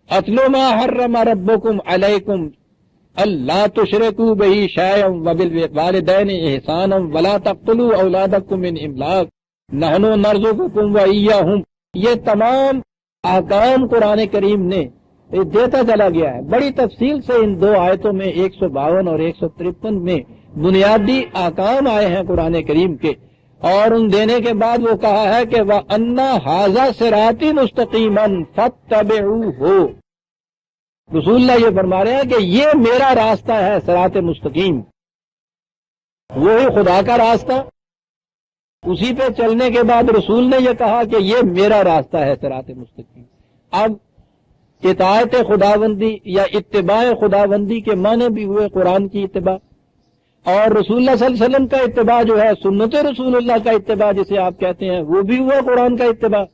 اتل ما حرم ربکم علیکم اللہ تشرکوا بہ شیئا وبالوالدین احسانا ولا تقتلوا اولادکم من املاق نحن نرزقکم وایاہم. یہ تمام احکام قرآن کریم نے دیتا چلا گیا ہے بڑی تفصیل سے. ان دو آیتوں میں 152 اور 153 میں بنیادی احکام آئے ہیں قرآن کریم کے، اور ان دینے کے بعد وہ کہا ہے کہ وَأَنَّ هَذَا صِرَاطِي مُسْتَقِيمًا فَاتَّبِعُوهُ. رسول اللہ یہ فرما رہے ہیں کہ یہ میرا راستہ ہے صراط مستقیم، وہی خدا کا راستہ. اسی پہ چلنے کے بعد رسول نے یہ کہا کہ یہ میرا راستہ ہے صراط مستقیم. اب اطاعت خداوندی یا اتباع خداوندی کے معنی بھی ہوئے قرآن کی اتباع، اور رسول اللہ صلی اللہ علیہ وسلم کا اتباع جو ہے سنت رسول اللہ کا اتباع جسے آپ کہتے ہیں، وہ بھی ہوا قرآن کا اتباع.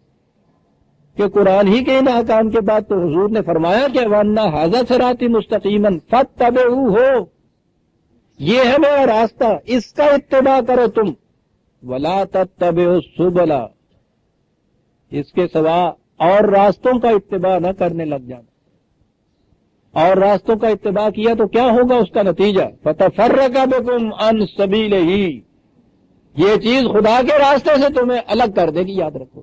کہ قرآن ہی کے ان احکام کے بعد تو حضور نے فرمایا کہ وَأَنَّ هَذَا صِرَاطِي مُسْتَقِيمًا فَاتَّبِعُوهُ، یہ ہے میرا راستہ، اس کا اتباع کرو تم. وَلَا تَتَّبِعُوا السُّبُلَ، اس کے سوا اور راستوں کا اتباع نہ کرنے لگ جانا. اور راستوں کا اتباع کیا تو کیا ہوگا اس کا نتیجہ؟ فَتَفَرَّقَ بِكُمْ عَنْ سَبِيلِهِ، یہ چیز خدا کے راستے سے تمہیں الگ کر دے گی. یاد رکھو،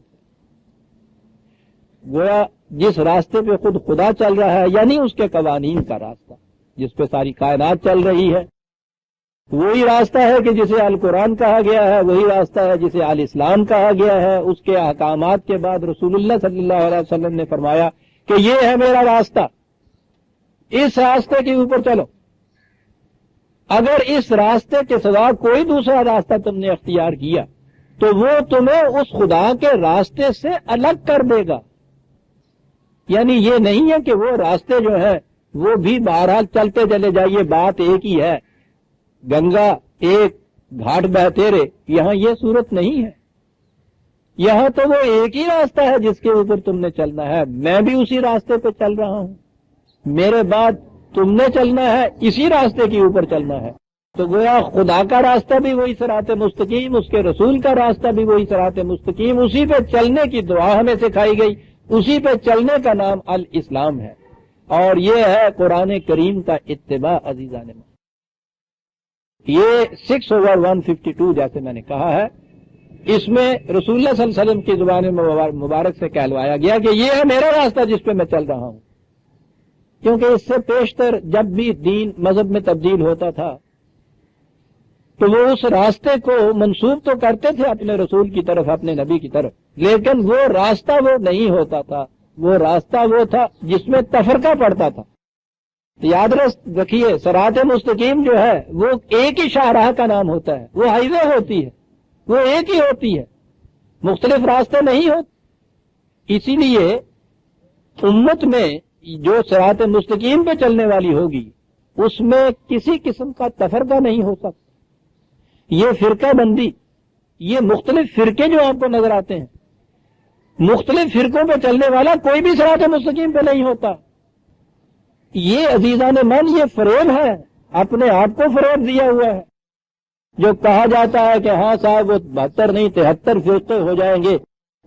گویا جس راستے پہ خود خدا چل رہا ہے یعنی اس کے قوانین کا راستہ جس پہ ساری کائنات چل رہی ہے، وہی راستہ ہے کہ جسے القرآن کہا گیا ہے، وہی راستہ ہے جسے الاسلام کہا گیا ہے. اس کے احکامات کے بعد رسول اللہ صلی اللہ علیہ وسلم نے فرمایا کہ یہ ہے میرا راستہ، اس راستے کے اوپر چلو. اگر اس راستے کے سوا کوئی دوسرا راستہ تم نے اختیار کیا تو وہ تمہیں اس خدا کے راستے سے الگ کر دے گا. یعنی یہ نہیں ہے کہ وہ راستے جو ہیں وہ بھی بہرحال چلتے چلے جائیے، بات ایک ہی ہے، گنگا ایک گھاٹ بہتے رہے. یہاں یہ صورت نہیں ہے، یہاں تو وہ ایک ہی راستہ ہے جس کے اوپر تم نے چلنا ہے. میں بھی اسی راستے پہ چل رہا ہوں، میرے بعد تم نے چلنا ہے، اسی راستے کے اوپر چلنا ہے. تو گویا خدا کا راستہ بھی وہی صراط مستقیم، اس کے رسول کا راستہ بھی وہی صراط مستقیم، اسی پہ چلنے کی دعا ہمیں سکھائی گئی، اسی پہ چلنے کا نام الاسلام ہے، اور یہ ہے قرآن کریم کا اتباع۔ عزیزان من، یہ 6/152 جیسے میں نے کہا ہے، اس میں رسول اللہ صلی اللہ علیہ وسلم کی زبان مبارک سے کہلوایا گیا کہ یہ ہے میرا راستہ جس پہ میں چل رہا ہوں، کیونکہ اس سے پیشتر جب بھی دین مذہب میں تبدیل ہوتا تھا تو وہ اس راستے کو منسوب تو کرتے تھے اپنے رسول کی طرف، اپنے نبی کی طرف، لیکن وہ راستہ وہ نہیں ہوتا تھا، وہ راستہ وہ تھا جس میں تفرقہ پڑتا تھا۔ یاد رکھیے، صراط مستقیم جو ہے وہ ایک ہی شاہراہ کا نام ہوتا ہے، وہ ہائی وے ہوتی ہے، وہ ایک ہی ہوتی ہے، مختلف راستے نہیں ہوتے۔ اسی لیے امت میں جو صراط مستقیم پہ چلنے والی ہوگی اس میں کسی قسم کا تفرقہ نہیں ہو سکتا۔ یہ فرقہ بندی، یہ مختلف فرقے جو آپ کو نظر آتے ہیں، مختلف فرقوں پہ چلنے والا کوئی بھی صراط مستقیم پہ نہیں ہوتا۔ یہ عزیزان من، یہ فریب ہے، اپنے آپ کو فریب دیا ہوا ہے۔ جو کہا جاتا ہے کہ ہاں صاحب وہ 72 نہیں 73 فرقے ہو جائیں گے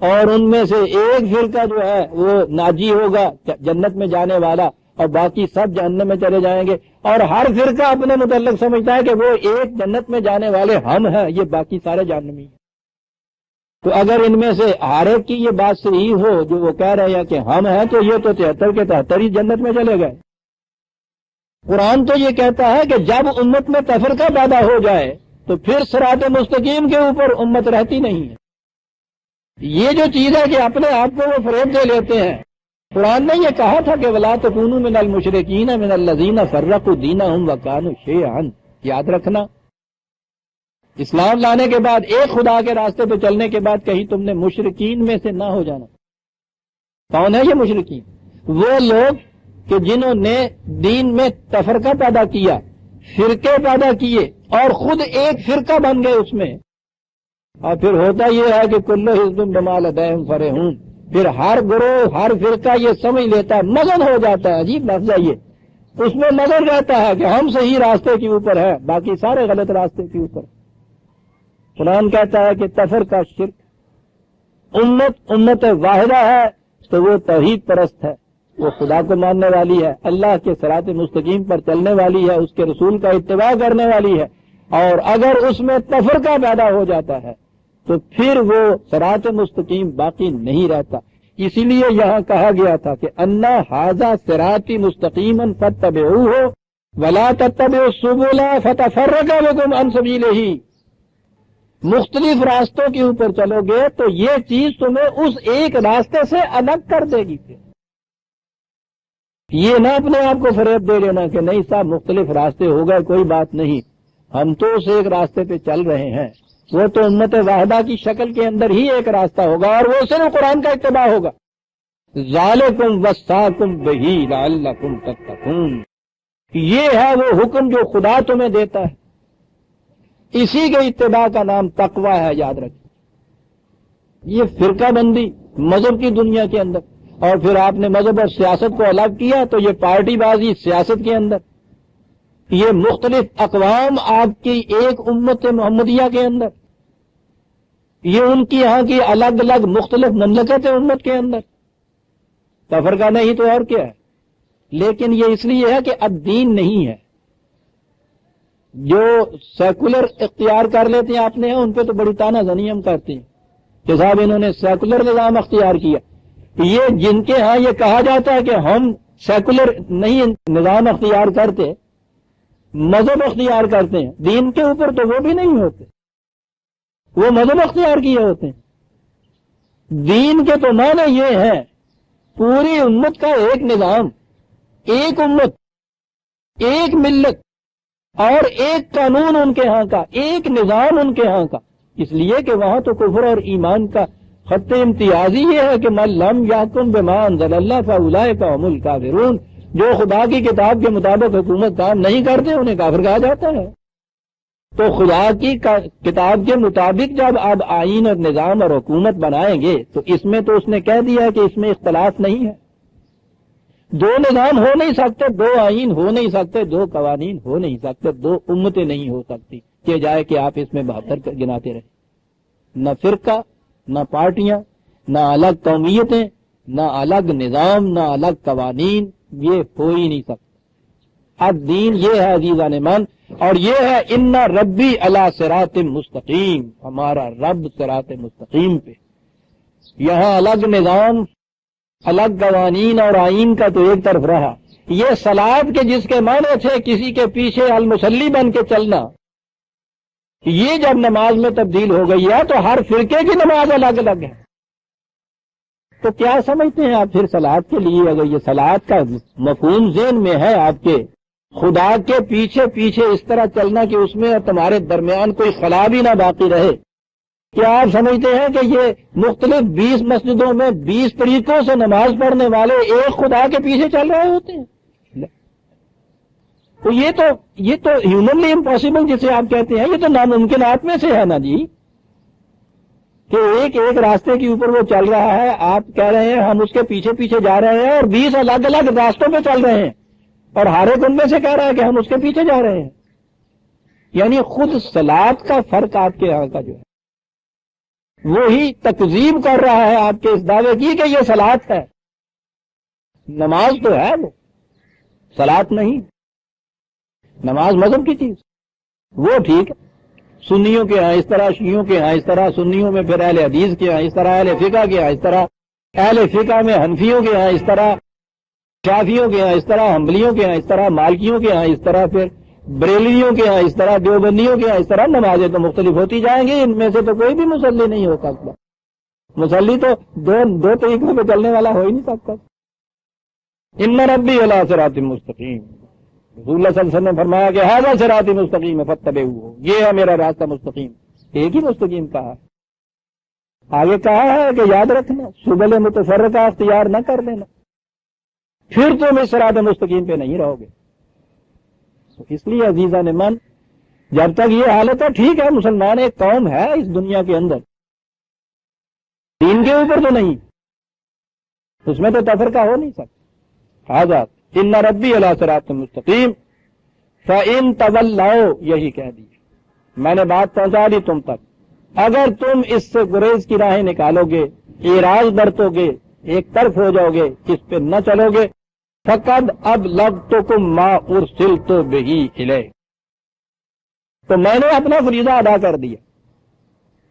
اور ان میں سے ایک فرقہ جو ہے وہ ناجی ہوگا، جنت میں جانے والا، اور باقی سب جہنم میں چلے جائیں گے، اور ہر فرقہ اپنے متعلق سمجھتا ہے کہ وہ ایک جنت میں جانے والے ہم ہیں، یہ باقی سارے جہنمی ہیں۔ تو اگر ان میں سے ہر ایک کی یہ بات صحیح ہو جو وہ کہہ رہے ہیں کہ ہم ہیں، تو یہ تو 73 کے 73 ہی جنت میں چلے گئے۔ قرآن تو یہ کہتا ہے کہ جب امت میں تفرقہ پیدا ہو جائے تو پھر صراط مستقیم کے اوپر امت رہتی نہیں ہے۔ یہ جو چیز ہے کہ اپنے آپ کو وہ فریب دے لیتے ہیں۔ قرآن نے یہ کہا تھا کہ وَلَا تَكُونُوا مِنَ الْمُشْرِكِينَ مِنَ الَّذِينَ فَرَّقُوا دِينَهُمْ وَكَانُوا شِيَعًا، یاد رکھنا، اسلام لانے کے بعد، ایک خدا کے راستے پہ چلنے کے بعد کہیں تم نے مشرکین میں سے نہ ہو جانا۔ کون ہے یہ مشرکین؟ وہ لوگ کہ جنہوں نے دین میں تفرقہ پیدا کیا، فرقے پیدا کیے اور خود ایک فرقہ بن گئے اس میں، اور پھر ہوتا یہ ہے کہ کل حزب بما لدیہم فرحون، پھر ہر گروہ ہر فرقہ یہ سمجھ لیتا ہے، مگن ہو جاتا ہے، عجیب لفظ ہے یہ، اس میں مگن رہتا ہے کہ ہم صحیح راستے کے اوپر ہے، باقی سارے غلط راستے کے اوپر۔ قرآن کہتا ہے کہ تفرقہ شرک، امت واحدہ ہے تو وہ توحید پرست ہے، وہ خدا کو ماننے والی ہے، اللہ کے صراط مستقیم پر چلنے والی ہے، اس کے رسول کا اتباع کرنے والی ہے، اور اگر اس میں تفرقہ پیدا ہو جاتا ہے تو پھر وہ صراط مستقیم باقی نہیں رہتا۔ اسی لیے یہاں کہا گیا تھا کہ انا ھذا صراطی مستقیما فاتبعوہ ولا تتبعوا السبل فتفرق بکم عن سبیلہ، مختلف راستوں کے اوپر چلو گے تو یہ چیز تمہیں اس ایک راستے سے الگ کر دے گی۔ پھر یہ نہ اپنے آپ کو فریب دے لینا کہ نہیں صاحب مختلف راستے ہو گئے، کوئی بات نہیں، ہم تو اس ایک راستے پہ چل رہے ہیں، وہ تو امت واحدہ کی شکل کے اندر ہی ایک راستہ ہوگا، اور وہ صرف قرآن کا اتباع ہوگا۔ ذالکم وصاکم بہ لعلکم تتقون، یہ ہے وہ حکم جو خدا تمہیں دیتا ہے، اسی کے اتباع کا نام تقوی ہے، یاد رکھیں۔ یہ فرقہ بندی مذہب کی دنیا کے اندر، اور پھر آپ نے مذہب اور سیاست کو الگ کیا تو یہ پارٹی بازی سیاست کے اندر، یہ مختلف اقوام آپ کی ایک امت محمدیہ کے اندر، یہ ان کی یہاں کی الگ الگ مختلف مملکت امت کے اندر، تفرقہ نہیں تو اور کیا ہے۔ لیکن یہ اس لیے ہے کہ اب دین نہیں ہے۔ جو سیکولر اختیار کر لیتے ہیں اپنے ہیں، ان پہ تو بڑی تانا زنی ہم کرتے ہیں کہ صاحب انہوں نے سیکولر نظام اختیار کیا۔ یہ جن کے ہاں یہ کہا جاتا ہے کہ ہم سیکولر نہیں نظام اختیار کرتے، مذہب اختیار کرتے ہیں، دین کے اوپر تو وہ بھی نہیں ہوتے، وہ مذہب اختیار کیے ہوتے ہیں۔ دین کے تو معنی یہ ہے پوری امت کا ایک نظام، ایک امت، ایک ملت اور ایک قانون ان کے ہاں کا، ایک نظام ان کے ہاں کا، اس لیے کہ وہاں تو کفر اور ایمان کا خط امتیازی یہ ہے کہ من لم یحکم بما انزل اللہ فاولئک هم الکافرون، جو خدا کی کتاب کے مطابق حکومت کام نہیں کرتے انہیں کافر کہا جاتا ہے۔ تو خدا کی کتاب کے مطابق جب آپ آئین اور نظام اور حکومت بنائیں گے تو اس میں تو اس نے کہہ دیا کہ اس میں اختلاف نہیں ہے، دو نظام ہو نہیں سکتے، دو آئین ہو نہیں سکتے، دو قوانین ہو نہیں سکتے، دو امتیں نہیں ہو سکتی کہ جائے کہ آپ اس میں 72 گناتے رہیں۔ نہ فرقہ، نہ پارٹیاں، نہ الگ قومیتیں، نہ الگ نظام، نہ الگ قوانین، یہ ہو ہی نہیں سکتا۔ اب دین یہ ہے عزیزان من، اور یہ ہے ان ربی علی صراط مستقیم، ہمارا رب صراط مستقیم پہ۔ یہاں الگ نظام، الگ قوانین اور آئین کا تو ایک طرف رہا، یہ صلاۃ کے جس کے معنی تھے کسی کے پیچھے المصلی بن کے چلنا، یہ جب نماز میں تبدیل ہو گئی ہے تو ہر فرقے کی نماز الگ الگ ہے۔ تو کیا سمجھتے ہیں آپ پھر صلاۃ کے لیے؟ اگر یہ صلاۃ کا مفہوم ذہن میں ہے آپ کے، خدا کے پیچھے پیچھے اس طرح چلنا کہ اس میں اور تمہارے درمیان کوئی خلا بھی نہ باقی رہے، کیا آپ سمجھتے ہیں کہ یہ مختلف 20 مسجدوں میں 20 طریقوں سے نماز پڑھنے والے ایک خدا کے پیچھے چل رہے ہوتے ہیں؟ تو یہ تو ہیومنلی امپاسبل جسے آپ کہتے ہیں، یہ تو ناممکنات میں سے ہے نا جی، کہ ایک ایک راستے کے اوپر وہ چل رہا ہے، آپ کہہ رہے ہیں ہم اس کے پیچھے پیچھے جا رہے ہیں، اور 20 الگ الگ راستوں پہ چل رہے ہیں، اور ہر ایک ان میں سے کہہ رہا ہے کہ ہم اس کے پیچھے جا رہے ہیں۔ یعنی خود صلاۃ کا فرق آپ کے یہاں کا جو ہے وہی تکذیب کر رہا ہے آپ کے اس دعوے کی کہ یہ صلاۃ ہے۔ نماز تو ہے وہ، صلاۃ نہیں۔ نماز مذہب کی چیز، وہ ٹھیک ہے، سنیوں کے ہاں اس طرح، شیعوں کے ہاں اس طرح، سنیوں میں پھر اہل حدیث کے ہاں اس طرح، اہل فقہ کے ہاں اس طرح، اہل فقہ میں حنفیوں کے ہاں اس طرح، شافیوں کے ہاں اس طرح، حنبلیوں کے ہاں اس طرح، مالکیوں کے ہاں اس طرح، پھر بریلویوں کے ہاں اس طرح، دیوبندیوں کے ہاں اس طرح، نمازیں تو مختلف ہوتی جائیں گی، ان میں سے تو کوئی بھی مصلی نہیں ہو سکتا۔ مصلی تو دو طریقوں پہ چلنے والا ہو ہی نہیں سکتا۔ ان ربی علی صراط مستقیم، رسول اللہ صلی اللہ علیہ وسلم نے فرمایا کہ ھذا صراط مستقیم فاتبعوہ، یہ ہے میرا راستہ مستقیم، ایک ہی مستقیم کہا ہے۔ آگے کہا ہے کہ یاد رکھنا، سبل متفرقہ اختیار نہ کر لینا، پھر تم اس صراط مستقیم پہ نہیں رہو گے۔ تو اس لیے عزیزان من، جب تک یہ حالت ہے، ٹھیک ہے مسلمان ایک قوم ہے اس دنیا کے اندر، دین کے اوپر تو نہیں، اس میں تو تفرقہ ہو نہیں سکتا۔ ھذا ان ربی علی صراط مستقیم فإن تولوا، یہی کہہ دیا، میں نے بات پہنچا دی تم تک۔ اگر تم اس سے گریز کی راہیں نکالو گے، اعراض برتو گے، ایک طرف ہو جاؤ گے، اس پہ نہ چلو گے، فقد ابلغتکم ما ارسلت بہ الیہ، تو میں نے اپنا فریضہ ادا کر دیا،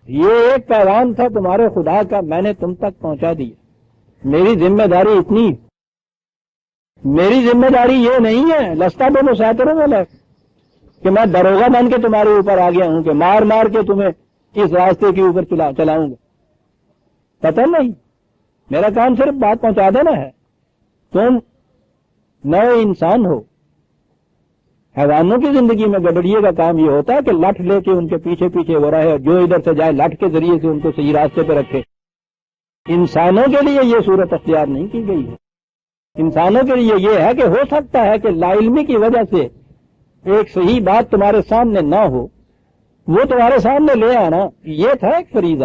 یہ ایک پیغام تھا تمہارے خدا کا، میں نے تم تک پہنچا دیا۔ میری ذمہ داری اتنی، میری ذمہ داری یہ نہیں ہے لستا بے مسیطر والا کہ میں دروغہ بن کے تمہارے اوپر آ گیا ہوں کہ مار مار کے تمہیں اس راستے کے اوپر چلاؤں گا، پتہ نہیں، میرا کام صرف بات پہنچا دینا ہے۔ تم نئے انسان ہو، حیوانوں کی زندگی میں گڈریے کا کام یہ ہوتا ہے کہ لٹھ لے کے ان کے پیچھے پیچھے ہو رہا ہے، جو ادھر سے جائے لٹھ کے ذریعے سے ان کو صحیح راستے پہ رکھے۔ انسانوں کے لیے یہ صورت اختیار نہیں کی گئی ہے۔ انسانوں کے لیے یہ ہے کہ ہو سکتا ہے کہ لا علمی کی وجہ سے ایک صحیح بات تمہارے سامنے نہ ہو، وہ تمہارے سامنے لے آنا، یہ تھا ایک فریضہ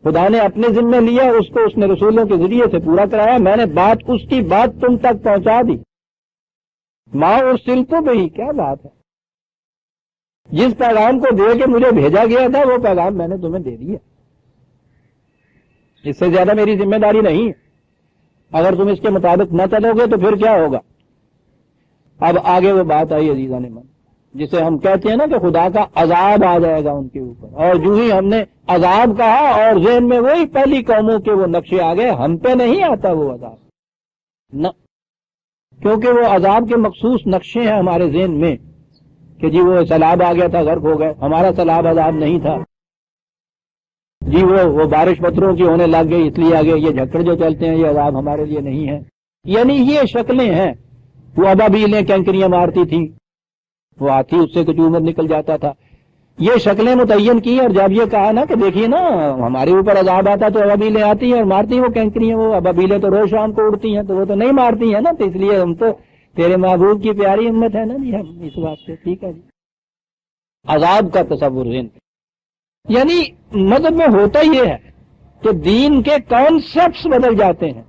خدا نے اپنے ذمہ لیا، اس کو اس نے رسولوں کے ذریعے سے پورا کرایا، میں نے اس کی بات تم تک پہنچا دی۔ ماں ارسلت بہ، کیا بات ہے، جس پیغام کو دے کے مجھے بھیجا گیا تھا وہ پیغام میں نے تمہیں دے دیا، اس سے زیادہ میری ذمہ داری نہیں ہے۔ اگر تم اس کے مطابق نہ چلو گے تو پھر کیا ہوگا؟ اب آگے وہ بات آئی عزیزان من، جسے ہم کہتے ہیں نا کہ خدا کا عذاب آ جائے گا ان کے اوپر، اور جو ہی ہم نے عذاب کہا اور ذہن میں وہی پہلی قوموں کے وہ نقشے آ گئے، ہم پہ نہیں آتا وہ عذاب نہ، کیونکہ وہ عذاب کے مخصوص نقشے ہیں ہمارے ذہن میں کہ جی وہ سیلاب آ گیا تھا غرق ہو گئے، ہمارا سیلاب عذاب نہیں تھا جی، وہ بارش پتھروں کی ہونے لگ گئی اس لیے آگے، یہ جھکڑ جو چلتے ہیں یہ عذاب ہمارے لیے نہیں ہے۔ یعنی یہ شکلیں ہیں، وہ ابابیلیں کینکریاں مارتی تھیں، وہ ہاتھی اس سے کچھ عمر نکل جاتا تھا، یہ شکلیں متعین کی، اور جب یہ کہا نا کہ دیکھیے نا ہمارے اوپر عذاب آتا تو ابابیلیں آتی ہیں اور مارتی ہیں وہ کینکریاں، وہ ابابیلیں تو روز شام کو اڑتی ہیں تو وہ تو نہیں مارتی ہیں نا، تو اس لیے ہم تو تیرے محبوب کی پیاری امت ہے نا جی، ہم اس واسطے ٹھیک ہے جی۔ عذاب کا تصور ذہن، یعنی مذہب میں ہوتا یہ ہے کہ دین کے کانسیپٹس بدل جاتے ہیں،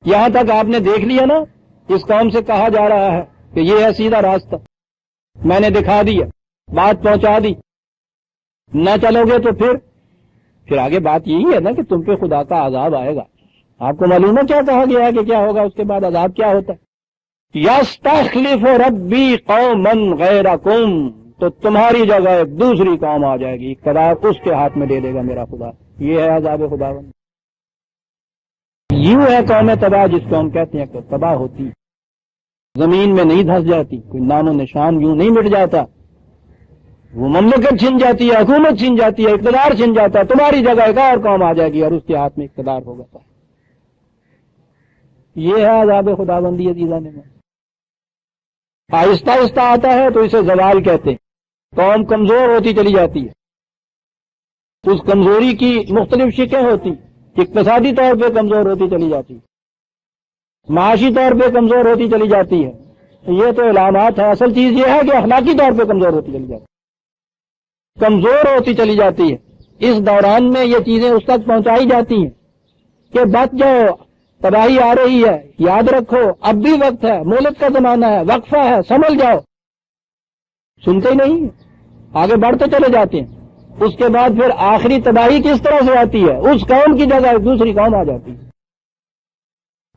یہاں تک آپ نے دیکھ لیا نا، اس قوم سے کہا جا رہا ہے کہ یہ ہے سیدھا راستہ، میں نے دکھا دیا، بات پہنچا دی، نہ چلو گے تو پھر آگے بات یہی ہے نا کہ تم پہ خدا کا عذاب آئے گا۔ آپ کو معلوم ہے کیا کہا گیا ہے کہ کیا ہوگا اس کے بعد عذاب کیا ہوتا ہے؟ یستخلف ربی قوما غیرکم، تو تمہاری جگہ ایک دوسری قوم آ جائے گی، اقتدار اس کے ہاتھ میں دے دے گا میرا خدا۔ یہ ہے عذاب خداوند۔ یوں ہے قوم تباہ، جس کو ہم کہتے ہیں کہ تباہ ہوتی، زمین میں نہیں دھس جاتی، کوئی نام و نشان یوں نہیں مٹ جاتا، وہ مملکت چھن جاتی ہے، حکومت چھن جاتی ہے، اقتدار چھن جاتا ہے، تمہاری جگہ ایک اور قوم آ جائے گی اور اس کے ہاتھ میں اقتدار ہوگا۔ یہ ہے عذاب خداوندی عزیزان میں۔ آہستہ آہستہ آتا ہے تو اسے زوال کہتے ہیں، قوم کمزور ہوتی چلی جاتی ہے، اس کمزوری کی مختلف شکلیں ہوتی، اقتصادی طور پہ کمزور ہوتی چلی جاتی، معاشی طور پہ کمزور ہوتی چلی جاتی ہے، یہ تو علامات ہیں۔ اصل چیز یہ ہے کہ اخلاقی طور پہ کمزور ہوتی چلی جاتی ہے، کمزور ہوتی چلی جاتی ہے۔ اس دوران میں یہ چیزیں اس تک پہنچائی جاتی ہیں کہ بچ جاؤ، تباہی آ رہی ہے، یاد رکھو اب بھی وقت ہے، مہلت کا زمانہ ہے، وقفہ ہے، سنبھل جاؤ۔ سنتے ہی نہیں، آگے بڑھتے چلے جاتے ہیں۔ اس کے بعد پھر آخری تباہی کس طرح سے آتی ہے؟ اس قوم کی جگہ ایک دوسری قوم آ جاتی ہے،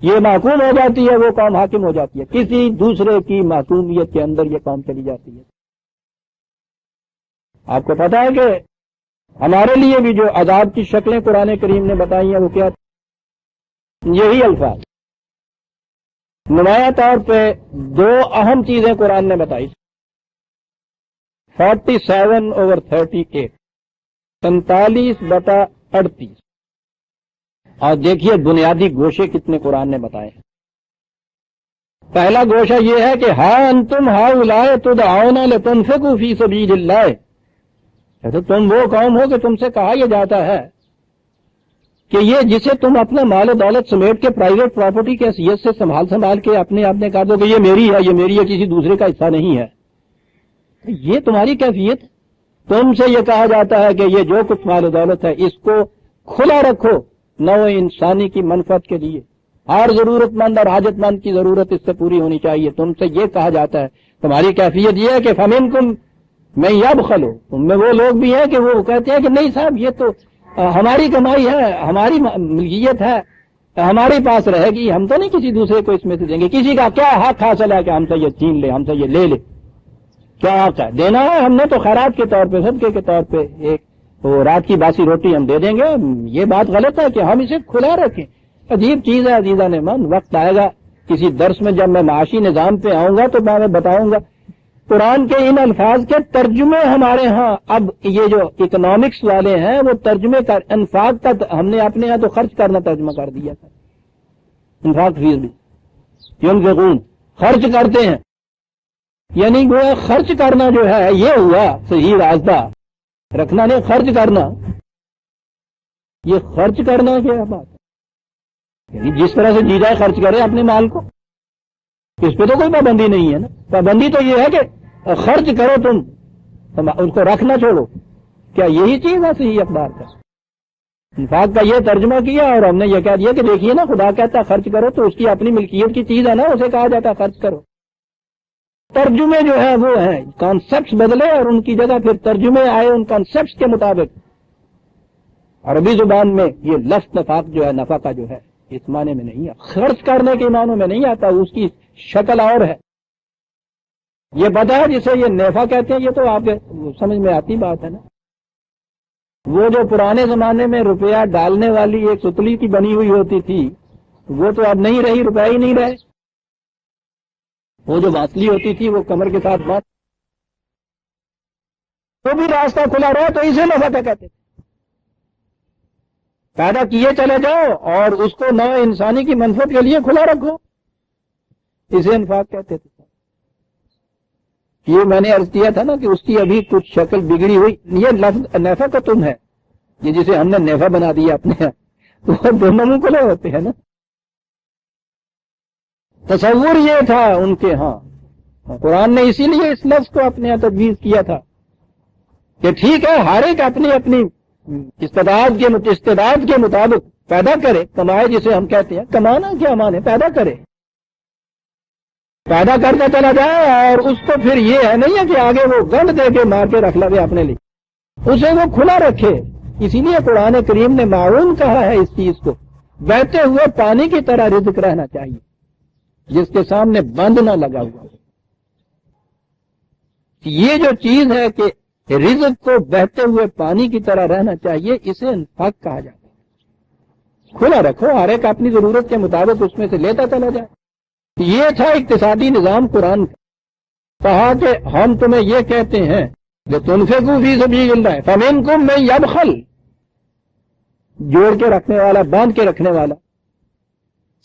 یہ محکوم ہو جاتی ہے، وہ قوم حاکم ہو جاتی ہے، کسی دوسرے کی محکومیت کے اندر یہ قوم چلی جاتی ہے۔ آپ کو پتا ہے کہ ہمارے لیے بھی جو عذاب کی شکلیں قرآن کریم نے بتائی ہیں وہ کیا؟ یہی الفاظ، نمایاں طور پہ دو اہم چیزیں قرآن نے بتائی، 47/38، 47/38، اور دیکھیے بنیادی گوشے کتنے قرآن نے بتائے ہیں۔ پہلا گوشہ یہ ہے کہ ہاں انتم ہؤلاء تدعون لتنفقوا فی سبیل اللہ، تو تم وہ قوم ہو کہ تم سے کہا یہ جاتا ہے کہ یہ جسے تم اپنا مال و دولت سمیٹ کے پرائیویٹ پراپرٹی کے حیثیت سے سنبھال کے اپنے کہہ دو کہ یہ میری ہے، یہ میری ہے، کسی دوسرے کا حصہ نہیں ہے، یہ تمہاری کیفیت۔ تم سے یہ کہا جاتا ہے کہ یہ جو کچھ مال و دولت ہے اس کو کھلا رکھو نوع انسانی کی منفعت کے لیے، ہر ضرورت مند اور حاجت مند کی ضرورت اس سے پوری ہونی چاہیے۔ تم سے یہ کہا جاتا ہے، تمہاری کیفیت یہ ہے کہ فمنکم من یبخل، تم میں وہ لوگ بھی ہیں کہ وہ کہتے ہیں کہ نہیں صاحب یہ تو ہماری کمائی ہے، ہماری ملکیت ہے، ہمارے پاس رہے گی، ہم تو نہیں کسی دوسرے کو اس میں سے دیں گے۔ کسی کا کیا حق حاصل ہے کہ ہم سے یہ چھین لے، ہم سے یہ لے لے؟ کیا حق ہے؟ دینا ہے ہم نے تو خیرات کے طور پہ، صدقے کے طور پہ ایک وہ رات کی باسی روٹی ہم دے دیں گے۔ یہ بات غلط ہے کہ ہم اسے کھلا رکھیں، عجیب چیز ہے عزیزان من۔ وقت آئے گا کسی درس میں جب میں معاشی نظام پہ آؤں گا تو میں بتاؤں گا قرآن کے ان الفاظ کے ترجمے ہمارے ہاں۔ اب یہ جو اکنامکس والے ہیں وہ ترجمے کا انفاق کا ہم نے اپنے یہاں تو خرچ کرنا ترجمہ کر دیا تھا، انفاق فیس بھی ينفقون، خرچ کرتے ہیں، یعنی گویا خرچ کرنا جو ہے یہ ہوا صحیح راستہ، رکھنا نہیں، خرچ کرنا۔ یہ خرچ کرنا کیا بات ہے؟ یعنی جس طرح سے جی جائے خرچ کرے اپنے مال کو، اس پہ تو کوئی پابندی نہیں ہے نا۔ پابندی تو یہ ہے کہ خرچ کرو تم، اس کو رکھنا چھوڑو۔ کیا یہی چیز ہے صحیح اقدار کا؟ انفاق کا یہ ترجمہ کیا اور ہم نے یہ کہہ دیا کہ دیکھیے نا خدا کہتا ہے خرچ کرو، تو اس کی اپنی ملکیت کی چیز ہے نا، اسے کہا جاتا ہے خرچ کرو۔ ترجمے جو ہے وہ ہیں، کانسیپٹس بدلے اور ان کی جگہ پھر ترجمے آئے ان کانسیپٹس کے مطابق۔ عربی زبان میں یہ لفظ نفاق جو ہے، نفع کا جو ہے، اس معنی میں نہیں ہے، خرچ کرنے کے معنوں میں نہیں آتا، اس کی شکل اور ہے۔ یہ پتہ ہے جسے یہ نیفا کہتے ہیں، یہ تو آپ سمجھ میں آتی بات ہے نا۔ وہ جو پرانے زمانے میں روپیہ ڈالنے والی ایک ستلی کی بنی ہوئی ہوتی تھی، وہ تو اب نہیں رہی، روپیہ ہی نہیں رہے۔ وہ جو باسلی ہوتی تھی وہ کمر کے ساتھ بات، تو بھی راستہ کھلا رہا، تو اسے نفع کہتے تھے۔ پیدا کیے چلے جاؤ اور اس کو نو انسانی کی منفعت کے لیے کھلا رکھو، اسے انفاق کہتے تھے۔ یہ میں نے عرض کیا تھا نا کہ اس کی ابھی کچھ شکل بگڑی ہوئی، یہ لفظ نیفا کا تم ہے، یہ جسے ہم نے نیفا بنا دیا اپنے یہاں، وہ دونوں منہ کھلے ہوتے ہیں نا۔ تصور یہ تھا ان کے ہاں، قرآن نے اسی لیے اس لفظ کو اپنے یہاں تجویز کیا تھا کہ ٹھیک ہے ہر ایک اپنی اپنی استعداد کے مطابق پیدا کرے، کمائے جسے ہم کہتے ہیں، کمانا کیا مانے، پیدا کرے، پیدا کرتا چلا جائے، اور اس کو پھر یہ ہے نہیں ہے کہ آگے وہ گنڈ دے کے مار کے رکھ لے اپنے لیے، اسے وہ کھلا رکھے۔ اسی لیے قرآن کریم نے معون کہا ہے اس چیز کو، بہتے ہوئے پانی کی طرح رزق رہنا چاہیے جس کے سامنے بند نہ لگا ہوا۔ یہ جو چیز ہے کہ رزق کو بہتے ہوئے پانی کی طرح رہنا چاہیے، اسے انفاق کہا جاتا ہے۔ کھلا رکھو، ہر ایک اپنی ضرورت کے مطابق اس میں سے لیتا چلا جائے۔ یہ تھا اقتصادی نظام قرآن کا۔ کہا کہ ہم تمہیں یہ کہتے ہیں کہ تنفقوا فی سبیل اللہ فمنکم من یبخل، جوڑ کے رکھنے والا، باندھ کے رکھنے والا،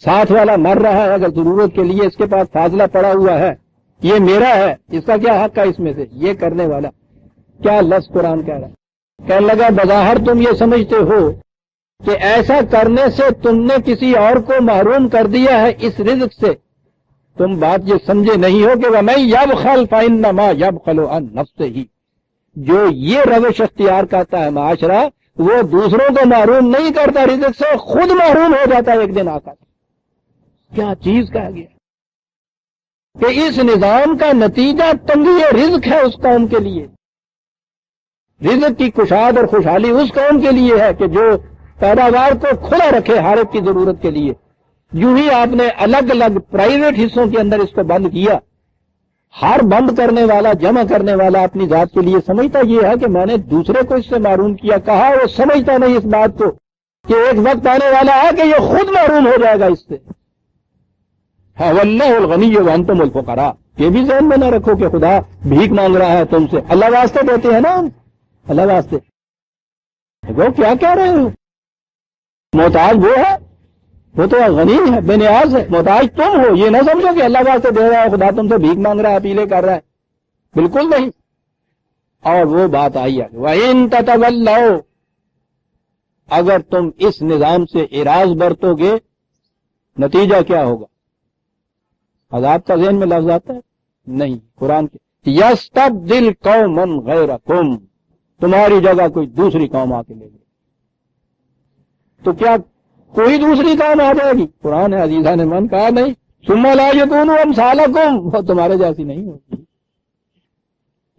ساتھ والا مر رہا ہے، اگر ضرورت کے لیے اس کے پاس فاضلہ پڑا ہوا ہے، یہ میرا ہے، اس کا کیا حق ہے اس میں سے، یہ کرنے والا۔ کیا لفظ قرآن کہہ رہا ہے؟ کہنے لگا بظاہر تم یہ سمجھتے ہو کہ ایسا کرنے سے تم نے کسی اور کو محروم کر دیا ہے اس رزق سے، تم بات یہ سمجھے نہیں ہو کہ وَمَن يَبْخَلْ فَإِنَّمَا يَبْخَلُ عَن نَفْسِهِ، جو یہ روش اختیار کرتا ہے معاشرہ، وہ دوسروں کو محروم نہیں کرتا رزق سے، خود محروم ہو جاتا ہے ایک دن آقا سے۔ کیا چیز کہا گیا کہ اس نظام کا نتیجہ تنگی رزق ہے اس قوم کے لیے۔ رزق کی کشاد اور خوشحالی اس قوم کے لیے ہے کہ جو پیداوار کو کھلا رکھے ہر ایک کی ضرورت کے لیے۔ یوں ہی آپ نے الگ الگ پرائیویٹ حصوں کے اندر اس کو بند کیا۔ ہر بند کرنے والا، جمع کرنے والا اپنی ذات کے لیے سمجھتا یہ ہے کہ میں نے دوسرے کو اس سے محروم کیا۔ کہا وہ سمجھتا نہیں اس بات کو کہ ایک وقت آنے والا ہے کہ یہ خود محروم ہو جائے گا اس سے۔ وَاللَّهُ الْغَنِيُّ وَأَنْتُمُ الْفُقَرَاءُ، یہ بھی ذہن میں نہ رکھو کہ خدا بھیک مانگ رہا ہے تم سے، اللہ واسطے دیتے ہیں نا ہم، اللہ واسطے۔ وہ کیا کہہ رہے ہو؟ محتاج وہ ہے، وہ تو غنی ہے، بے نیاز ہے، محتاج تم ہو۔ یہ نہ سمجھو کہ اللہ واسطے دے رہا ہے، خدا تم سے بھیک مانگ رہا ہے، اپیلیں کر رہا ہے، بالکل نہیں۔ اور وہ بات آئی ہے وَإِن تَتَوَلَّوْا، اگر تم اس نظام سے اعراض برتو گے نتیجہ کیا ہوگا؟ عذاب کا ذہن میں لفظ آتا ہے؟ نہیں، قرآن کے یستبدل قوما غیرکم، تمہاری جگہ کوئی دوسری قوم آ کے لے گی۔ تو کیا کوئی دوسری قوم آ جائے گی؟ قرآن ہے عزیزان من، کہا نہیں، ثم لا یکونوا امثالکم، وہ تمہارے جیسی نہیں ہوگی۔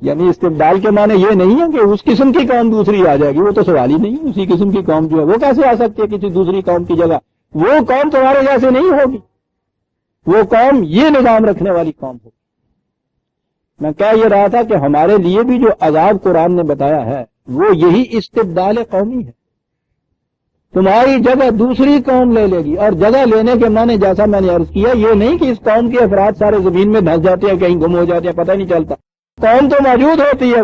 یعنی استبدال کے معنی یہ نہیں ہے کہ اس قسم کی قوم دوسری آ جائے گی، وہ تو سوال ہی نہیں، اسی قسم کی قوم جو ہے وہ کیسے آ سکتی ہے کسی دوسری قوم کی جگہ؟ وہ قوم تمہارے جیسے نہیں ہوگی، وہ قوم یہ نظام رکھنے والی قوم ہوگی۔ میں کہہ یہ رہا تھا کہ ہمارے لیے بھی جو عذاب قرآن نے بتایا ہے وہ یہی استبدال قومی ہے۔ تمہاری جگہ دوسری قوم لے لے گی، اور جگہ لینے کے معنی جیسا میں نے عرض کیا یہ نہیں کہ اس قوم کے افراد سارے زمین میں دھس جاتے ہیں، کہیں گم ہو جاتے ہیں، پتہ نہیں چلتا۔ قوم تو موجود ہوتی ہے،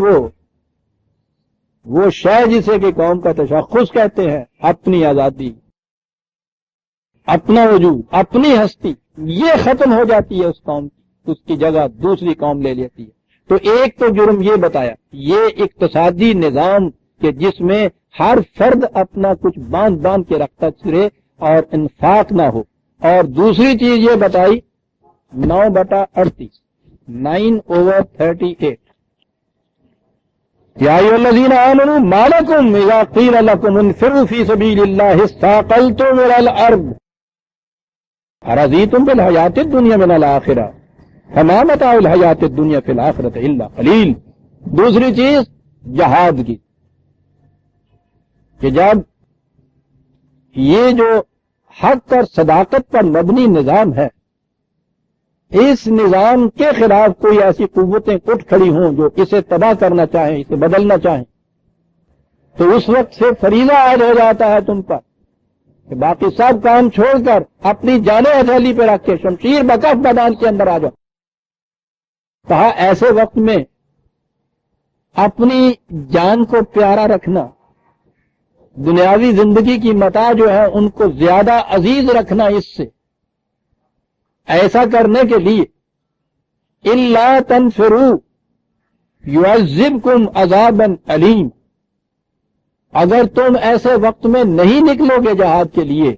وہ شے جسے کہ قوم کا تشخص کہتے ہیں، اپنی آزادی، اپنا وجود، اپنی ہستی، یہ ختم ہو جاتی ہے اس قوم کی، اس کی جگہ دوسری قوم لے لیتی ہے۔ تو ایک تو جرم یہ بتایا، یہ اقتصادی نظام کہ جس میں ہر فرد اپنا کچھ باندھ باندھ کے رکھتا چلے اور انفاق نہ ہو، اور دوسری چیز یہ بتائی 9/38 9/38 یا ایھا الذین آمنوا ما لکم اذا قیل لکم انفروا فی سبیل اللہ اثاقلتم الی الارض ارضیتم بالحیاۃ الدنیا من الآخرہ فما متاع الحیاۃ الدنیا فی الآخرۃ الا قلیل۔ دوسری چیز جہاد کی، کہ جب یہ جو حق اور صداقت پر مبنی نظام ہے، اس نظام کے خلاف کوئی ایسی قوتیں اٹھ کھڑی ہوں جو اسے تباہ کرنا چاہیں، اسے بدلنا چاہیں، تو اس وقت سے فریضہ عائد ہو جاتا ہے تم پر کہ باقی سب کام چھوڑ کر اپنی جانیں ہتھیلی پہ رکھ کے شمشیر بکف میدان کے اندر آ جاؤ۔ کہا ایسے وقت میں اپنی جان کو پیارا رکھنا، دنیاوی زندگی کی متاع جو ہے ان کو زیادہ عزیز رکھنا، اس سے ایسا کرنے کے لیے الا تنفروا يعذبكم عذابا علیم، اگر تم ایسے وقت میں نہیں نکلو گے جہاد کے لیے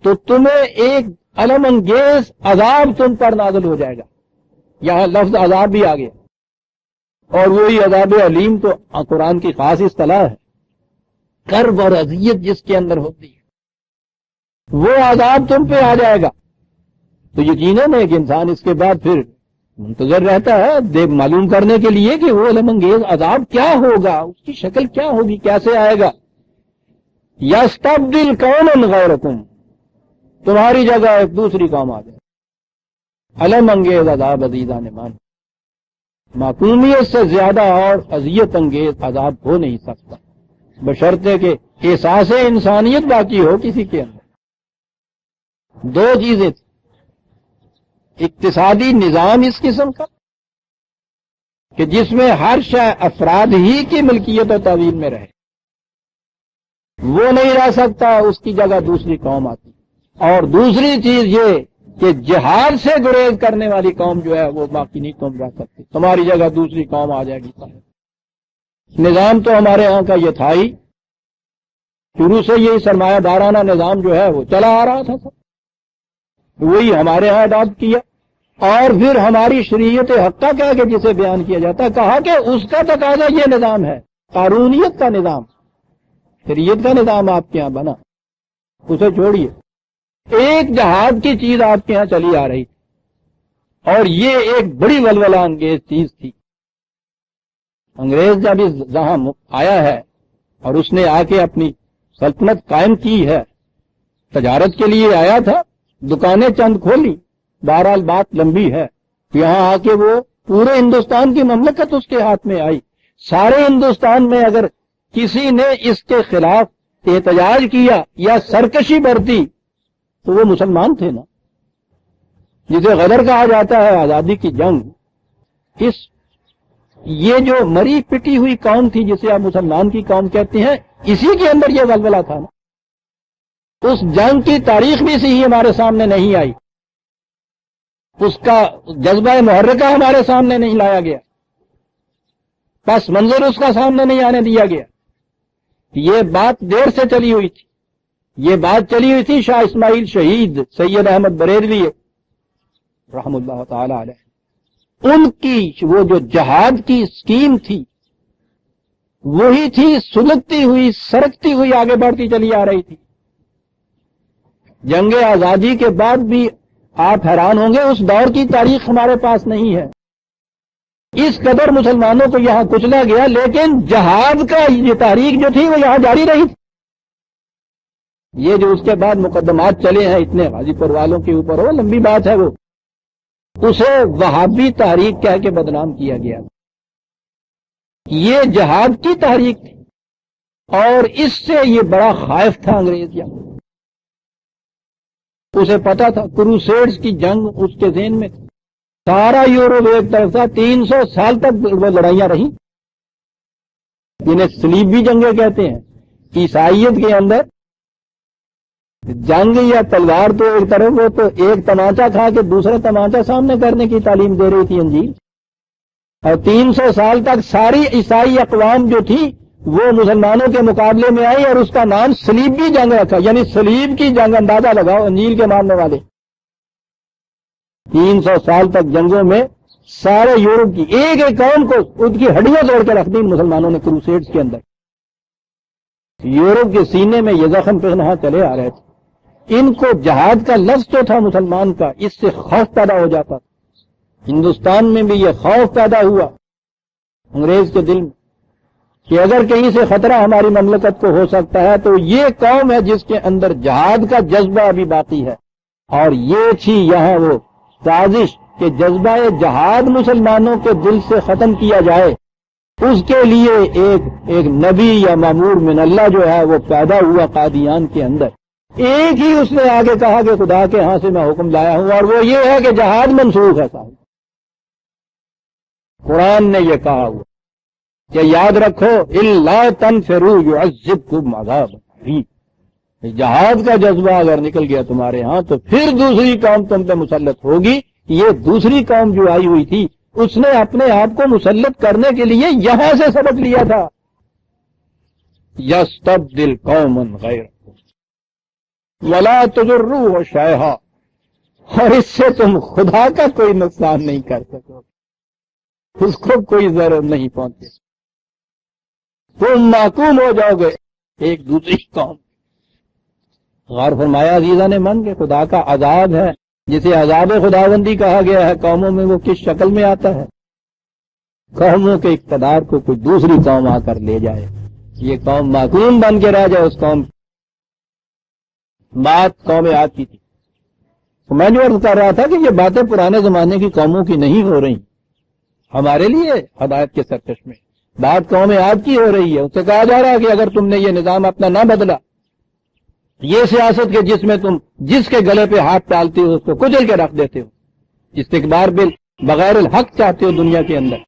تو تمہیں ایک الم انگیز عذاب تم پر نازل ہو جائے گا۔ یہاں لفظ عذاب بھی آ گیا، اور وہی عذاب علیم تو قرآن کی خاص اصطلاح ہے کرب اور اذیت جس کے اندر ہوتی ہے، وہ عذاب تم پہ آ جائے گا تو یقیناً ایک انسان اس کے بعد پھر منتظر رہتا ہے معلوم کرنے کے لیے کہ وہ الم انگیز عذاب کیا ہوگا، اس کی شکل کیا ہوگی، کیسے آئے گا۔ یستبدل قوما غیرکم، تمہاری جگہ ایک دوسری قوم آ جائے، الم انگیز عذاب عزیزان مان، معقومیت سے زیادہ اور اذیت انگیز عذاب ہو نہیں سکتا، بشرطے کہ احساس انسانیت باقی ہو کسی کے اندر۔ دو چیزیں تھیں، اقتصادی نظام اس قسم کا کہ جس میں ہر شے افراد ہی کی ملکیت و تعویل میں رہے، وہ نہیں رہ سکتا، اس کی جگہ دوسری قوم آتی۔ اور دوسری چیز یہ کہ جہاد سے گریز کرنے والی قوم جو ہے وہ باقی نہیں قوم رہ سکتی، تمہاری جگہ دوسری قوم آ جائے گی۔ نظام تو ہمارے ہاں کا یہ تھا ہی، شروع سے یہی سرمایہ دارانہ نظام جو ہے وہ چلا آ رہا تھا، وہی ہمارے ہاں اڈاپٹ کیا، اور پھر ہماری شریعت حقہ کہہ کے جسے بیان کیا جاتا ہے، کہا کہ اس کا تقاضا یہ نظام ہے، قانونیت کا نظام، شریعت کا نظام آپ کے یہاں بنا، اسے چھوڑیے۔ ایک جہاد کی چیز آپ کے یہاں چلی آ رہی تھی، اور یہ ایک بڑی ولولہ انگیز چیز تھی۔ انگریز جب یہاں آیا ہے اور اس نے آ کے اپنی سلطنت قائم کی ہے، تجارت کے لیے آیا تھا، دکانیں چند کھولی، بہرحال بات لمبی ہے، یہاں آ کے وہ پورے ہندوستان کی مملکت اس کے ہاتھ میں آئی۔ سارے ہندوستان میں اگر کسی نے اس کے خلاف احتجاج کیا یا سرکشی برتی تو وہ مسلمان تھے نا، جسے غدر کہا جاتا ہے، آزادی کی جنگ۔ یہ جو مری پٹی ہوئی قوم تھی جسے آپ مسلمان کی قوم کہتے ہیں، اسی کے اندر یہ ولولہ تھا نا۔ اس جنگ کی تاریخ بھی صحیح ہمارے سامنے نہیں آئی، اس کا جذبہ محرکہ ہمارے سامنے نہیں لایا گیا، پس منظر اس کا سامنے نہیں آنے دیا گیا۔ یہ بات دیر سے چلی ہوئی تھی، یہ بات چلی ہوئی تھی شاہ اسماعیل شہید سید احمد بریلوی رحم اللہ تعالی علیہ، ان کی وہ جو جہاد کی اسکیم تھی وہی تھی، سلگتی ہوئی سرکتی ہوئی آگے بڑھتی چلی آ رہی تھی۔ جنگ آزادی کے بعد بھی آپ حیران ہوں گے، اس دور کی تاریخ ہمارے پاس نہیں ہے، اس قدر مسلمانوں کو یہاں کچلا گیا، لیکن جہاد کا یہ تاریخ جو تھی وہ یہاں جاری رہی تھی۔ یہ جو اس کے بعد مقدمات چلے ہیں اتنے غازی پور والوں کے اوپر، وہ لمبی بات ہے، وہ اسے وہابی تحریک کہہ کے بدنام کیا گیا۔ یہ جہاد کی تحریک تھی، اور اس سے یہ بڑا خائف تھا انگریز یہاں، اسے پتا تھا کروسیڈز کی جنگ اس کے ذہن میں تھی، سارا یورپ ایک طرف تھا، 300 سال تک وہ لڑائیاں رہی، جنہیں صلیبی جنگیں کہتے ہیں۔ عیسائیت کے اندر جنگ یا تلوار تو ایک طرف، وہ تو ایک تمانچہ کھا کے دوسرا تمانچہ سامنے کرنے کی تعلیم دے رہی تھی انجیل، اور 300 سال تک ساری عیسائی اقوام جو تھی وہ مسلمانوں کے مقابلے میں آئی، اور اس کا نام صلیبی جنگ رکھا، یعنی صلیب کی جنگ، اندازہ لگاؤ انجیل کے ماننے والے۔ 300 سال تک جنگوں میں سارے یورپ کی ایک ایک قوم کو ان کی ہڈیاں توڑ کے رکھ دی مسلمانوں نے کروسیڈز کے اندر۔ یورپ کے سینے میں یہ زخم پہنا چلے آ رہے تھے، ان کو جہاد کا لفظ جو تھا مسلمان کا، اس سے خوف پیدا ہو جاتا تھا۔ ہندوستان میں بھی یہ خوف پیدا ہوا انگریز کے دل میں کہ اگر کہیں سے خطرہ ہماری مملکت کو ہو سکتا ہے تو یہ قوم ہے جس کے اندر جہاد کا جذبہ ابھی باقی ہے، اور یہ تھی یہاں وہ سازش کہ جذبہ جہاد مسلمانوں کے دل سے ختم کیا جائے۔ اس کے لیے ایک نبی یا مامور من اللہ جو ہے وہ پیدا ہوا قادیان کے اندر۔ ایک ہی اس نے آگے کہا کہ خدا کے ہاں سے میں حکم لایا ہوں، اور وہ یہ ہے کہ جہاد منسوخ ہے صاحب۔ قرآن نے یہ کہا ہوا کہ یاد رکھو الا تنفروا يعذبكم عذابا شديدا، جہاد کا جذبہ اگر نکل گیا تمہارے ہاں تو پھر دوسری قوم تم پہ مسلط ہوگی۔ یہ دوسری قوم جو آئی ہوئی تھی اس نے اپنے آپ کو مسلط کرنے کے لیے یہاں سے سبق لیا تھا، یستبدل قوما غیرکم ولا تضروه شیئا، اور اس سے تم خدا کا کوئی نقصان نہیں کر سکو، اس کو کوئی ضرر نہیں پہنچے، تم محکوم ہو جاؤ گے ایک دوسری قوم. غور فرمایا عزیزان من کہ خدا کا عذاب ہے جسے عذاب خداوندی کہا گیا ہے، قوموں میں وہ کس شکل میں آتا ہے؟ قوموں کے اقتدار کو کوئی دوسری قوم آ کر لے جائے، یہ قوم معقوم بن کے رہ جائے اس قوم. بات قوم عاد کی تھی. تو میں جو عرض کر رہا تھا کہ یہ باتیں پرانے زمانے کی قوموں کی نہیں ہو رہی، ہمارے لیے ہدایت کے سرکش میں بات قوم عاد کی ہو رہی ہے. اس سے کہا جا رہا ہے کہ اگر تم نے یہ نظام اپنا نہ بدلا، یہ سیاست کے جس میں تم جس کے گلے پہ ہاتھ ڈالتے ہو اس کو کچل کے رکھ دیتے ہو، استکبار بغیر الحق چاہتے ہو دنیا کے اندر،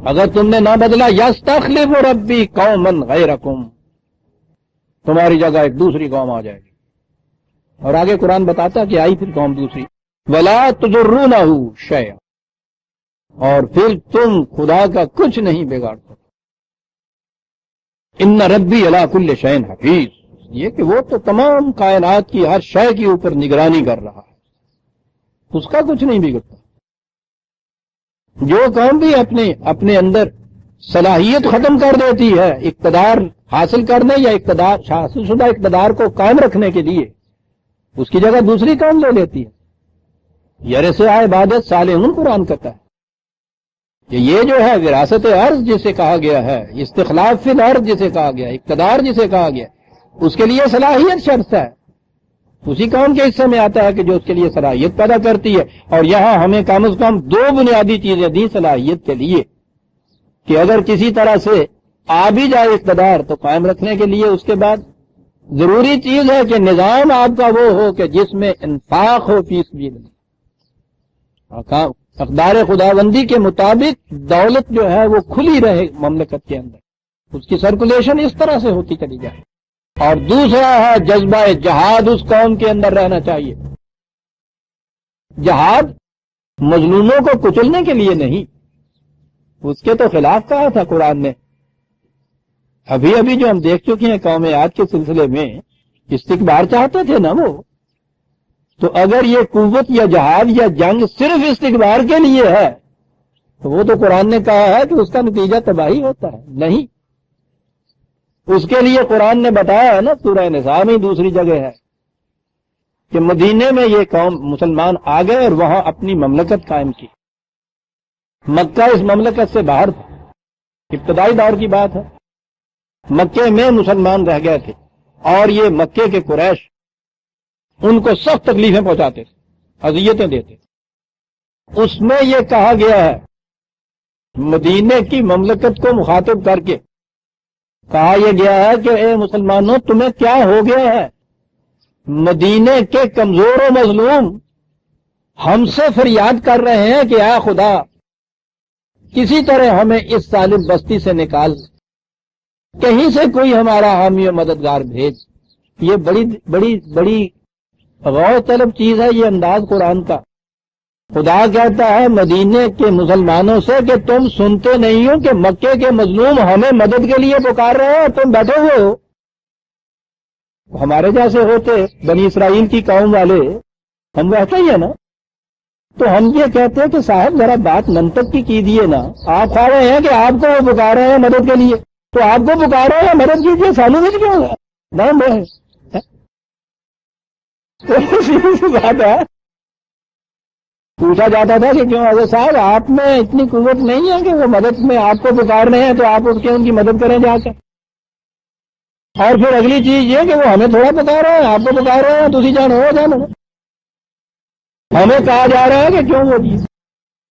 اگر تم نے نہ بدلا، یستخلف ربی قوما غیرکم، تمہاری جگہ ایک دوسری قوم آ جائے گی. اور آگے قرآن بتاتا کہ آئی پھر قوم دوسری. ولا تضرونہ شیئا، اور پھر تم خدا کا کچھ نہیں بگاڑ سکتے. ان ربی علی کل شیء حفیظ، یہ کہ وہ تو تمام کائنات کی ہر شے کے اوپر نگرانی کر رہا ہے، اس کا کچھ نہیں بگڑتا. جو قوم بھی اپنے اندر صلاحیت ختم کر دیتی ہے اقتدار حاصل کرنے یا حاصل شدہ اقتدار کو قائم رکھنے کے لیے، اس کی جگہ دوسری قوم لے لیتی ہے. یرث عبادت صالحون قرآن کہتا ہے کہ یہ جو ہے وراثت ارض جسے کہا گیا ہے، استخلاف فی الارض جسے کہا گیا، اقتدار جسے کہا گیا، اس کے لیے صلاحیت شرط ہے. اسی قوم کے حصے میں آتا ہے کہ جو اس کے لیے صلاحیت پیدا کرتی ہے. اور یہاں ہمیں کم از کم دو بنیادی چیزیں دی صلاحیت کے لیے کہ اگر کسی طرح سے آ بھی جائے اقتدار تو قائم رکھنے کے لیے اس کے بعد ضروری چیز ہے کہ نظام آپ کا وہ ہو کہ جس میں انفاق ہو فی سبیل اللہ، اقدار خداوندی کے مطابق دولت جو ہے وہ کھلی رہے مملکت کے اندر، اس کی سرکولیشن اس طرح سے ہوتی چلی جائے. اور دوسرا ہے جذبہ جہاد اس قوم کے اندر رہنا چاہیے. جہاد مظلوموں کو کچلنے کے لیے نہیں، اس کے تو خلاف کہا تھا قرآن نے. ابھی جو ہم دیکھ چکے ہیں قوم عاد کے سلسلے میں استکبار چاہتے تھے نا وہ، تو اگر یہ قوت یا جہاد یا جنگ صرف استکبار کے لیے ہے تو وہ تو قرآن نے کہا ہے کہ اس کا نتیجہ تباہی ہوتا ہے. نہیں، اس کے لیے قرآن نے بتایا ہے نا، سورہ نساء میں دوسری جگہ ہے کہ مدینے میں یہ قوم مسلمان آ گئے اور وہاں اپنی مملکت قائم کی. مکہ اس مملکت سے باہر تھا، ابتدائی دور کی بات ہے. مکے میں مسلمان رہ گئے تھے اور یہ مکے کے قریش ان کو سخت تکلیفیں پہنچاتے تھے، اذیتیں دیتے. اس میں یہ کہا گیا ہے، مدینے کی مملکت کو مخاطب کر کے کہا یہ گیا ہے کہ اے مسلمانوں تمہیں کیا ہو گیا ہے؟ مدینے کے کمزور و مظلوم ہم سے فریاد کر رہے ہیں کہ اے خدا کسی طرح ہمیں اس ظالم بستی سے نکال، کہیں سے کوئی ہمارا حامی و مددگار بھیج. یہ بڑی غور طلب چیز ہے یہ انداز قرآن کا. خدا کہتا ہے مدینے کے مسلمانوں سے کہ تم سنتے نہیں ہو کہ مکے کے مظلوم ہمیں مدد کے لیے پکار رہے ہیں، تم بیٹھے ہوئے ہو. ہمارے جیسے ہوتے بنی اسرائیل کی قوم والے، ہم ویسے ہی ہیں نا، تو ہم یہ کہتے ہیں کہ صاحب ذرا بات منطق کی کیجیے نا. آپ کھا رہے ہیں کہ آپ کو وہ پکار رہے ہیں مدد کے لیے، تو آپ کو پکار رہے ہیں مدد کیجیے، سالوں میں کیوں ہے نام بات ہے. پوچھا جاتا تھا کہ کیوں حضرت صاحب آپ میں اتنی قوت نہیں ہے کہ وہ مدد میں آپ کو پکار رہے ہیں تو آپ اٹھ کے ان کی مدد کریں جا کر. اور پھر اگلی چیز یہ کہ وہ ہمیں تھوڑا پکار رہے ہیں، آپ کو پکار رہے ہیں، تسی جان ہو جانا. ہمیں کہا جا رہا ہے کہ کیوں وہ چیز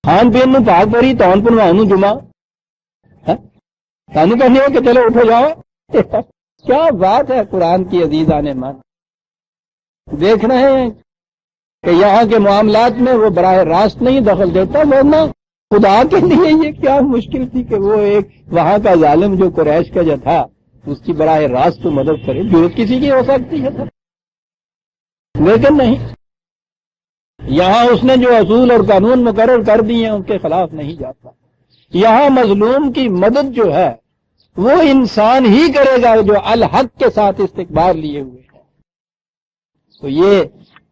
کھان پین میں پاک پری تون پنواؤں جمعہ سانو کہنے ہو کہ چلو اٹھو جاؤ. کیا بات ہے قرآن کی عزیزان من. دیکھ رہے ہیں کہ یہاں کے معاملات میں وہ براہ راست نہیں دخل دیتا، ورنہ خدا کے لیے یہ کیا مشکل تھی کہ وہ ایک وہاں کا ظالم جو قریش کا جو تھا اس کی براہ راست مدد کرے. ضرورت کسی کی ہو سکتی ہے سر، لیکن نہیں. یہاں اس نے جو اصول اور قانون مقرر کر دیے ہیں ان کے خلاف نہیں جاتا. یہاں مظلوم کی مدد جو ہے وہ انسان ہی کرے گا جو الحق کے ساتھ استکبار لیے ہوئے ہے. تو یہ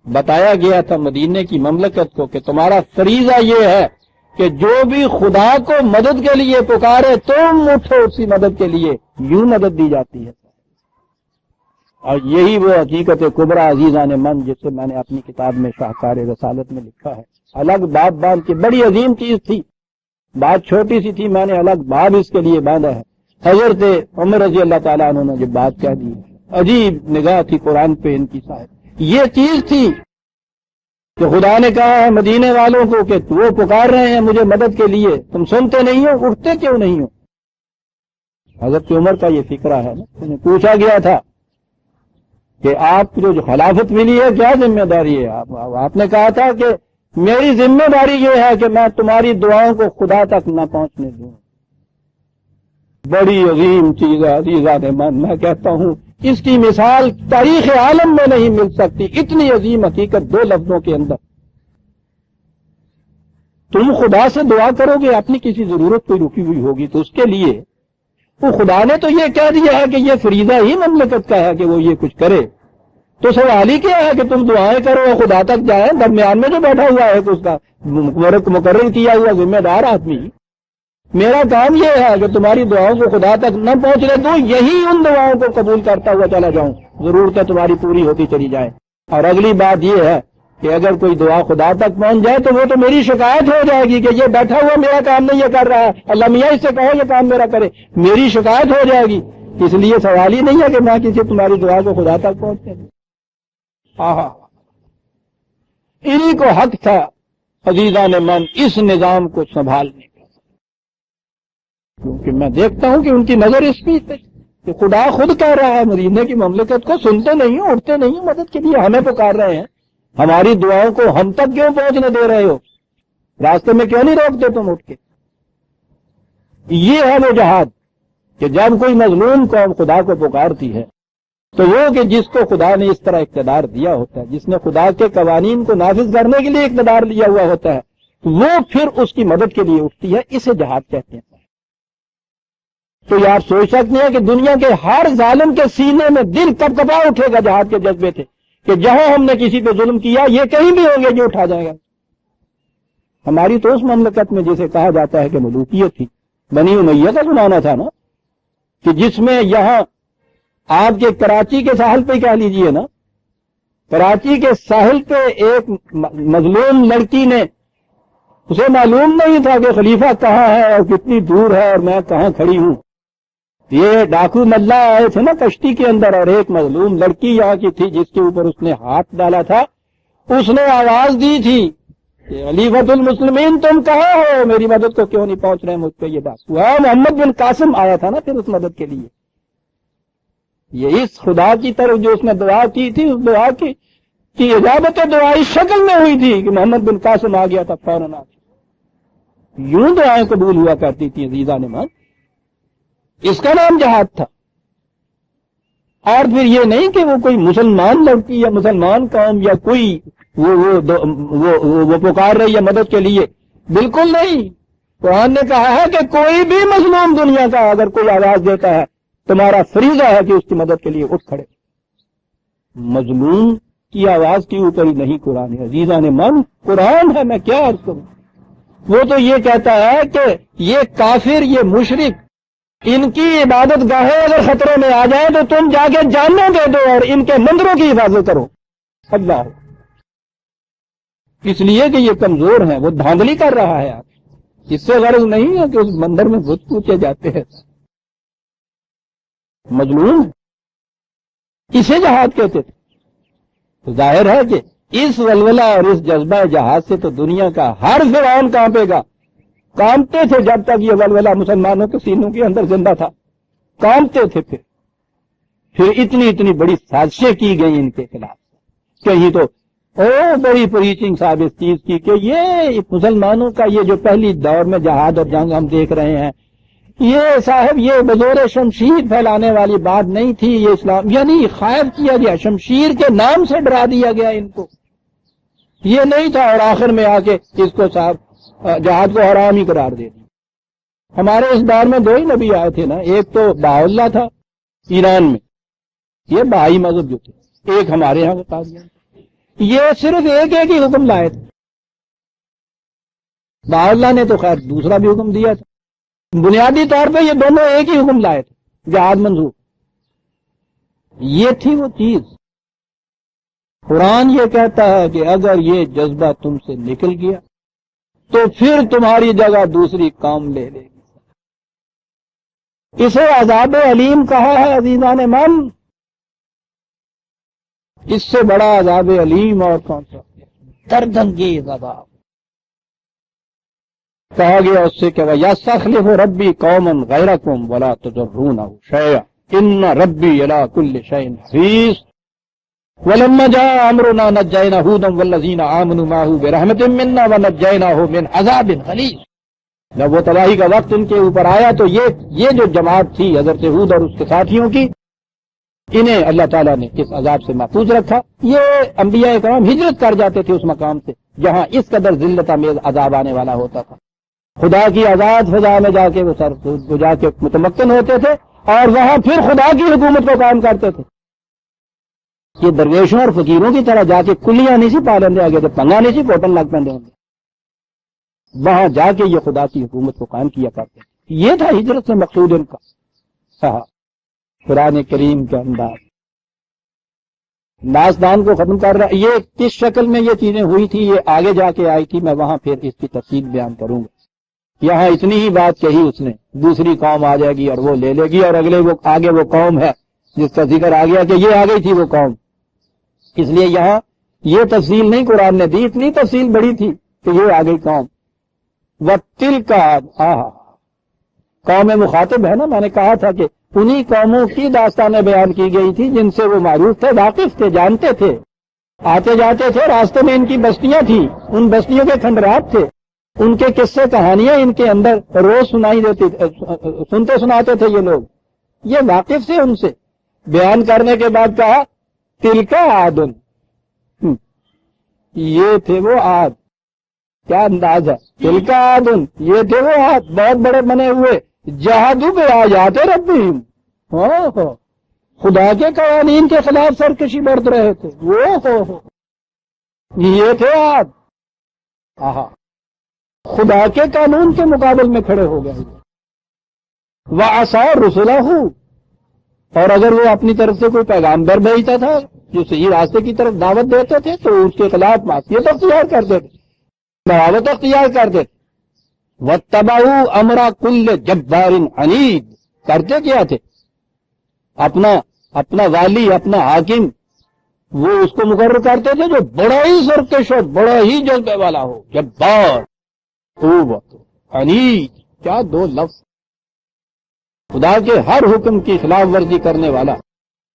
بتایا گیا تھا مدینے کی مملکت کو کہ تمہارا فریضہ یہ ہے کہ جو بھی خدا کو مدد کے لیے پکارے تم اٹھو اسی مدد کے لیے. یوں مدد دی جاتی ہے اور یہی وہ حقیقت کبریٰ عزیزان من جسے میں نے اپنی کتاب میں شاہکار رسالت میں لکھا ہے. الگ باب باندھ کے بڑی عظیم چیز تھی، بات چھوٹی سی تھی، میں نے الگ باب اس کے لیے باندھا ہے. حضرت عمر رضی اللہ تعالیٰ عنہ نے جب بات کہہ دی، عجیب نگاہ تھی قرآن پہ ان کی صاحب. یہ چیز تھی کہ خدا نے کہا ہے مدینے والوں کو کہ وہ پکار رہے ہیں مجھے مدد کے لیے، تم سنتے نہیں ہو، اٹھتے کیوں نہیں ہو. حضرت عمر کا یہ فکرہ ہے نا. انہیں پوچھا گیا تھا کہ آپ کو جو خلافت ملی ہے کیا ذمہ داری ہے. آپ نے کہا تھا کہ میری ذمہ داری یہ ہے کہ میں تمہاری دعاؤں کو خدا تک نہ پہنچنے دوں. بڑی عظیم چیز ہے عزیزان من. میں کہتا ہوں اس کی مثال تاریخ عالم میں نہیں مل سکتی. اتنی عظیم حقیقت دو لفظوں کے اندر. تم خدا سے دعا کرو گے، اپنی کسی ضرورت کوئی رکی ہوئی ہوگی تو اس کے لیے وہ خدا نے تو یہ کہہ دیا ہے کہ یہ فریضہ ہی مملکت کا ہے کہ وہ یہ کچھ کرے. تو سوال ہی کیا ہے کہ تم دعائیں کرو اور خدا تک جائیں. درمیان میں جو بیٹھا ہوا ہے اس کا مقرر کیا ہوا ذمہ دار آدمی، میرا کام یہ ہے کہ تمہاری دعاؤں کو خدا تک نہ پہنچنے دوں، یہی ان دعاؤں کو قبول کرتا ہوا چلا جاؤں، ضرورتیں تمہاری پوری ہوتی چلی جائیں. اور اگلی بات یہ ہے کہ اگر کوئی دعا خدا تک پہنچ جائے تو وہ تو میری شکایت ہو جائے گی کہ یہ بیٹھا ہوا میرا کام نہیں یہ کر رہا ہے، اللہ میاں اس سے کہو یہ کام میرا کرے، میری شکایت ہو جائے گی. اس لیے سوال ہی نہیں ہے کہ میں کسی تمہاری دعا کو خدا تک پہنچنے دوں. انہی کو حق تھا عزیزان من اس نظام کو سنبھالنے کا، کیونکہ میں دیکھتا ہوں کہ ان کی نظر اس کی کہ خدا خود کہہ رہا ہے مدینے کی مملکت کو سنتے نہیں ہو، اٹھتے نہیں ہو مدد کے لیے، ہمیں پکار رہے ہیں، ہماری دعاؤں کو ہم تک کیوں پہنچنے دے رہے ہو، راستے میں کیوں نہیں روکتے تم اٹھ کے. یہ ہے وہ جہاد کہ جب کوئی مظلوم قوم خدا کو پکارتی ہے تو وہ کہ جس کو خدا نے اس طرح اقتدار دیا ہوتا ہے، جس نے خدا کے قوانین کو نافذ کرنے کے لیے اقتدار لیا ہوا ہوتا ہے، وہ پھر اس کی مدد کے لیے اٹھتی ہے. اسے جہاد کہتے ہیں. تو یہ آپ سوچ سکتے ہیں کہ دنیا کے ہر ظالم کے سینے میں دل کب کبا اٹھے گا جہاد کے جذبے تھے کہ جہاں ہم نے کسی پہ ظلم کیا یہ کہیں بھی ہوں گے جو اٹھا جائے گا. ہماری تو اس مملکت میں جسے کہا جاتا ہے کہ ملوکیت تھی، بنی امیہ کا زمانہ تھا نا، کہ جس میں یہاں آپ کے کراچی کے ساحل پہ کہہ لیجئے نا، کراچی کے ساحل پہ ایک مظلوم لڑکی نے، اسے معلوم نہیں تھا کہ خلیفہ کہاں ہے اور کتنی دور ہے اور میں کہاں کھڑی ہوں. یہ ڈاکو ملا آئے تھے نا کشتی کے اندر، اور ایک مظلوم لڑکی یہاں کی تھی جس کے اوپر اس نے ہاتھ ڈالا تھا. اس نے آواز دی تھی کہ خلیفۃ المسلمین تم کہاں ہو، میری مدد کو کیوں نہیں پہنچ رہے مجھ پہ یہ ڈاکو. محمد بن قاسم آیا تھا نا پھر اس مدد کے لیے. یہ اس خدا کی طرف جو اس نے دعا کی تھی، اس دعا کی اجابت دعا اس شکل میں ہوئی تھی کہ محمد بن قاسم آ گیا تھا فوراً. یوں دعائیں قبول ہوا کرتی تھی عزیزان من. اس کا نام جہاد تھا. اور پھر یہ نہیں کہ وہ کوئی مسلمان لڑکی یا مسلمان قوم یا کوئی وہ پکار رہی ہے مدد کے لیے، بالکل نہیں. قرآن نے کہا ہے کہ کوئی بھی مظلوم دنیا کا اگر کوئی آواز دیتا ہے تمہارا فریضہ ہے کہ اس کی مدد کے لیے اٹھ کھڑے. مظلوم کی آواز کے اوپر ہی نہیں قرآن ہے عزیزان من، قرآن ہے. میں کیا عرض کروں. وہ تو یہ کہتا ہے کہ یہ کافر، یہ مشرک، ان کی عبادت گاہیں اگر خطرے میں آ جائیں تو تم جا کے جانوں دے دو اور ان کے مندروں کی حفاظت کرو. اللہ، اس لیے کہ یہ کمزور ہیں، وہ دھاندلی کر رہا ہے. اس سے غرض نہیں ہے کہ اس مندر میں بت پوچھے جاتے ہیں. مظلوم اسے جہاد کہتے تھے. تو ظاہر ہے کہ اس ولولہ اور اس جذبہ جہاد سے تو دنیا کا ہر فرعون کانپے گا. کانپتے تھے جب تک یہ ولولہ مسلمانوں کے سینوں کے اندر زندہ تھا، کانپتے تھے. پھر اتنی بڑی سازشیں کی گئی ان کے خلاف. کہیں تو بڑی پریچنگ صاحب اس چیز کی کہ یہ مسلمانوں کا یہ جو پہلی دور میں جہاد اور جنگ ہم دیکھ رہے ہیں، یہ صاحب یہ بزور شمشیر پھیلانے والی بات نہیں تھی. یہ اسلام یعنی خائف کیا گیا، شمشیر کے نام سے ڈرا دیا گیا ان کو. یہ نہیں تھا، اور آخر میں آ کے اس کو صاحب جہاد کو حرام ہی قرار دے دی. ہمارے اس دور میں دو ہی نبی آئے تھے نا، ایک تو بہاءاللہ تھا ایران میں، یہ بہائی مذہب جو تھے، ایک ہمارے یہاں کا قادیان. یہ صرف ایک ہی حکم لائے تھے. بہاءاللہ نے تو خیر دوسرا بھی حکم دیا تھا. بنیادی طور پہ یہ دونوں ایک ہی حکم لائے تھے، جہاد منظور. یہ تھی وہ چیز. قرآن یہ کہتا ہے کہ اگر یہ جذبہ تم سے نکل گیا تو پھر تمہاری جگہ دوسری قوم لے لے گی. اسے عذاب علیم کہا ہے عزیزان من. اس سے بڑا عذاب علیم اور کون سا؟ دردانگیز عذاب. کہا گیا اس سے کہ یستخلف ربی قوما غیرکم ولا تضرونہ شیئا ان ربی علی کل شیء حفیظ ولما جاء امرنا نجینا ہودا والذین آمنوا معه برحمت منا ونجیناهم من عذاب غلیظ. جب وہ تباہی کا وقت ان کے اوپر آیا تو یہ جو جماعت تھی حضرت ہود اور اس کے ساتھیوں کی، انہیں اللہ تعالیٰ نے اس عذاب سے محفوظ رکھا. یہ انبیاء کرام ہجرت کر جاتے تھے اس مقام سے جہاں اس قدر ذلت آمیز عذاب آنے والا ہوتا تھا. خدا کی آزاد فضا میں جا کے وہ جا کے متمکن ہوتے تھے اور وہاں پھر خدا کی حکومت کو قائم کرتے تھے. یہ درویشوں اور فقیروں کی طرح جا کے کلیاں نہیں سی پا لیندے آگے تو پنگا نہیں سی کوٹن لگ پہ. وہاں جا کے یہ خدا کی حکومت کو قائم کیا کرتے تھے. یہ تھا ہجرت سے مقصود ان کا. قرآن کریم کے انداز داستان کو ختم کر رہا. یہ کس شکل میں یہ چیزیں ہوئی تھی یہ آگے جا کے آئی تھی، میں وہاں پھر اس کی تفصیل بیان کروں گا. یہاں اتنی ہی بات کہی اس نے، دوسری قوم آ جائے گی اور وہ لے لے گی، اور اگلے وہ آگے وہ قوم ہے جس کا ذکر آ گیا کہ یہ آ گئی تھی وہ قوم. اس لیے یہاں یہ تفصیل نہیں قرآن نے دی، اتنی تفصیل بڑی تھی کہ یہ آ گئی قوم. وَتِلْكَ قوم مخاطب ہے نا. میں نے کہا تھا کہ انہی قوموں کی داستانیں بیان کی گئی تھی جن سے وہ معروف تھے، واقف تھے، جانتے تھے. آتے جاتے تھے، راستے میں ان کی بستیاں تھیں، ان بستیوں کے کھنڈرات تھے، ان کے قصے کہانیاں ان کے اندر روز سنائی دیتی، سنتے سناتے تھے یہ لوگ. یہ واقف تھے ان سے. بیان کرنے کے بعد کہا تلک عادن، یہ تھے وہ عاد. کیا انداز ہے. تلک عادن، یہ تھے وہ عاد، بہت بڑے بنے ہوئے. جہادوا بآیات ربہم، خدا کے قوانین کے خلاف سرکشی برت رہے تھے. یہ تھے عاد. خدا کے قانون کے مقابل میں کھڑے ہو گئے. وَعَصَىٰ رُسُلَهُ، اور اگر وہ اپنی طرف سے کوئی پیغامبر بھیجتا تھا جو صحیح راستے کی طرف دعوت دیتے تھے تو اس کے خلاف معصیت اختیار کرتے تھے، بغاوت اختیار کرتے تھے. وَاتَّبَعُوا أَمْرَ كُلِّ جَبَّارٍ عَنِيدٍ، کرتے کیا تھے؟ اپنا والی، اپنا حاکم، وہ اس کو مقرر کرتے تھے جو بڑا ہی سرکش ہو، بڑا ہی جذبے والا ہو. جبار، عنید، کیا دو لفظ. خدا کے ہر حکم کی خلاف ورزی کرنے والا،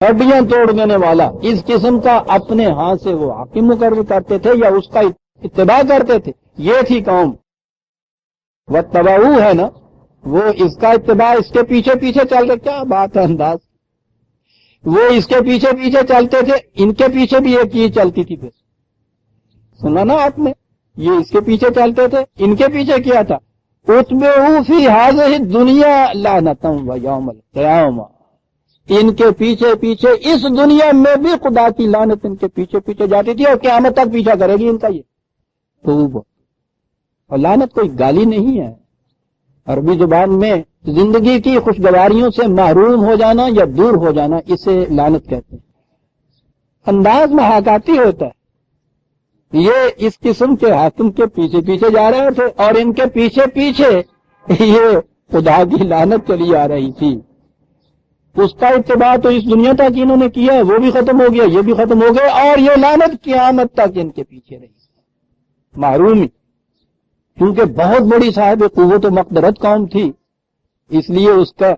ہڈیاں توڑ دینے والا، اس قسم کا اپنے ہاتھ سے وہ حاکم مقرر کرتے تھے یا اس کا اتباع کرتے تھے. یہ تھی قوم. وَاتَّبَعُوا ہے نا، وہ اس کا اتباع، اس کے پیچھے پیچھے چل رہے. کیا بات ہے انداز. وہ اس کے پیچھے پیچھے چلتے تھے، ان کے پیچھے بھی ایک چیز چلتی تھی. پھر سنا نا آپ نے، یہ اس کے پیچھے چلتے تھے، ان کے پیچھے کیا تھا. اتبعوا فی ہذہ الدنیا لعنۃ ویوم القیامہ، ان کے پیچھے پیچھے اس دنیا میں بھی خدا کی لعنت ان کے پیچھے پیچھے جاتی تھی اور قیامت تک پیچھا کرے گی ان کا. یہ توبہ. اور لعنت کوئی گالی نہیں ہے. عربی زبان میں زندگی کی خوشگواریوں سے محروم ہو جانا یا دور ہو جانا، اسے لعنت کہتے ہیں. انداز محاکاتی ہوتا ہے. یہ اس قسم کے حاکم کے پیچھے پیچھے جا رہے تھے اور ان کے پیچھے پیچھے یہ خدا کی لعنت چلی آ رہی تھی. اس کا اتباع تو اس دنیا تک انہوں نے کیا، وہ بھی ختم ہو گیا، یہ بھی ختم ہو گیا، اور یہ لعنت قیامت تک ان کے پیچھے رہی. محرومی، کیونکہ بہت بڑی صاحب قوت و مقدرت قوم تھی، اس لیے اس کا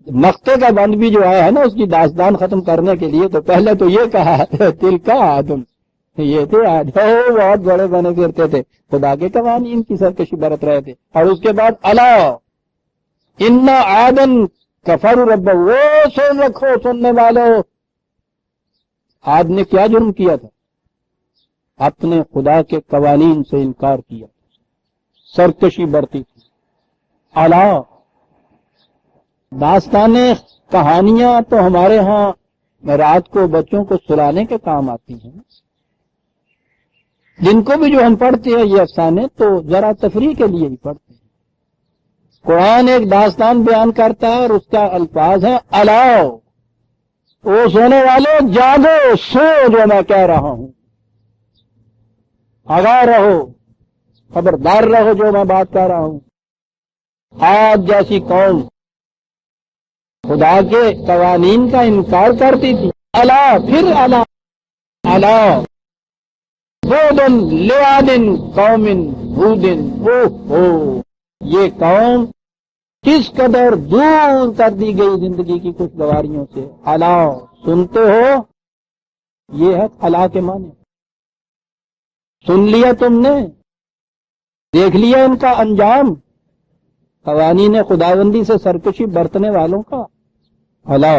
مقتے کا بند بھی جو آیا ہے نا اس کی داستان ختم کرنے کے لیے، تو پہلے تو یہ کہا تلک عادن، یہ تھے عاد، بہت بڑے بنے پھرتے تھے، خدا کے قوانین کی سرکشی برت رہے تھے. اور اس کے بعد الا ان عادن کفروا رب، وہ سن رکھو سننے والوں، عاد نے کیا جرم کیا تھا؟ اپنے خدا کے قوانین سے انکار کیا، سرکشی برتی تھی. الا، داستانیں، کہانیاں تو ہمارے ہاں رات کو بچوں کو سلانے کے کام آتی ہیں. جن کو بھی جو ہم پڑھتے ہیں یہ افسانے تو ذرا تفریح کے لیے ہی پڑھتے ہیں. قرآن ایک داستان بیان کرتا ہے اور اس کا الفاظ ہے الا، او سونے والے جاگو، سو جو میں کہہ رہا ہوں، آگاہ رہو، خبردار رہو جو میں بات کہہ رہا ہوں۔ آج جیسی قوم خدا کے قوانین کا انکار کرتی تھی، الا پھر الا الا بودن لیادن قوم ہودن، او یہ قوم کس قدر دور کر دی گئی زندگی کی خوشگواریوں سے۔ الا سنتے ہو، یہ ہے الا کے معنی۔ سن لیا تم نے، دیکھ لیا ان کا انجام، قوانین خداوندی سے سرکشی برتنے والوں کا۔ الا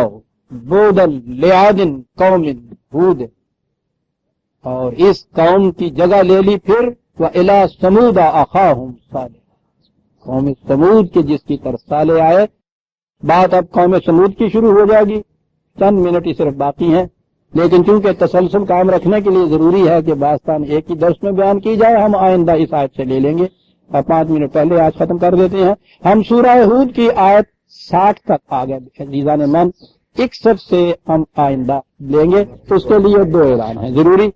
بودن لیادن قوم ہود، اور اس قوم کی جگہ لے لی پھر وَإِلَىٰ ثَمُودَ أَخَاهُمْ صَالِحًا، قوم سمود کے جس کی طرف صالح آئے۔ بات اب قوم سمود کی شروع ہو جائے گی، چند منٹ ہی صرف باقی ہیں، لیکن چونکہ تسلسل کام رکھنے کے لیے ضروری ہے کہ داستان ایک ہی درس میں بیان کی جائے، ہم آئندہ اس آیت سے لے لیں گے اور 5 منٹ پہلے آج ختم کر دیتے ہیں۔ ہم سورہ ہود کی آیت 60 تک آ گئے عزیزان من، 61 سے ہم آئندہ لیں گے، تو اس کے لیے 2 اعلان ہیں ضروری۔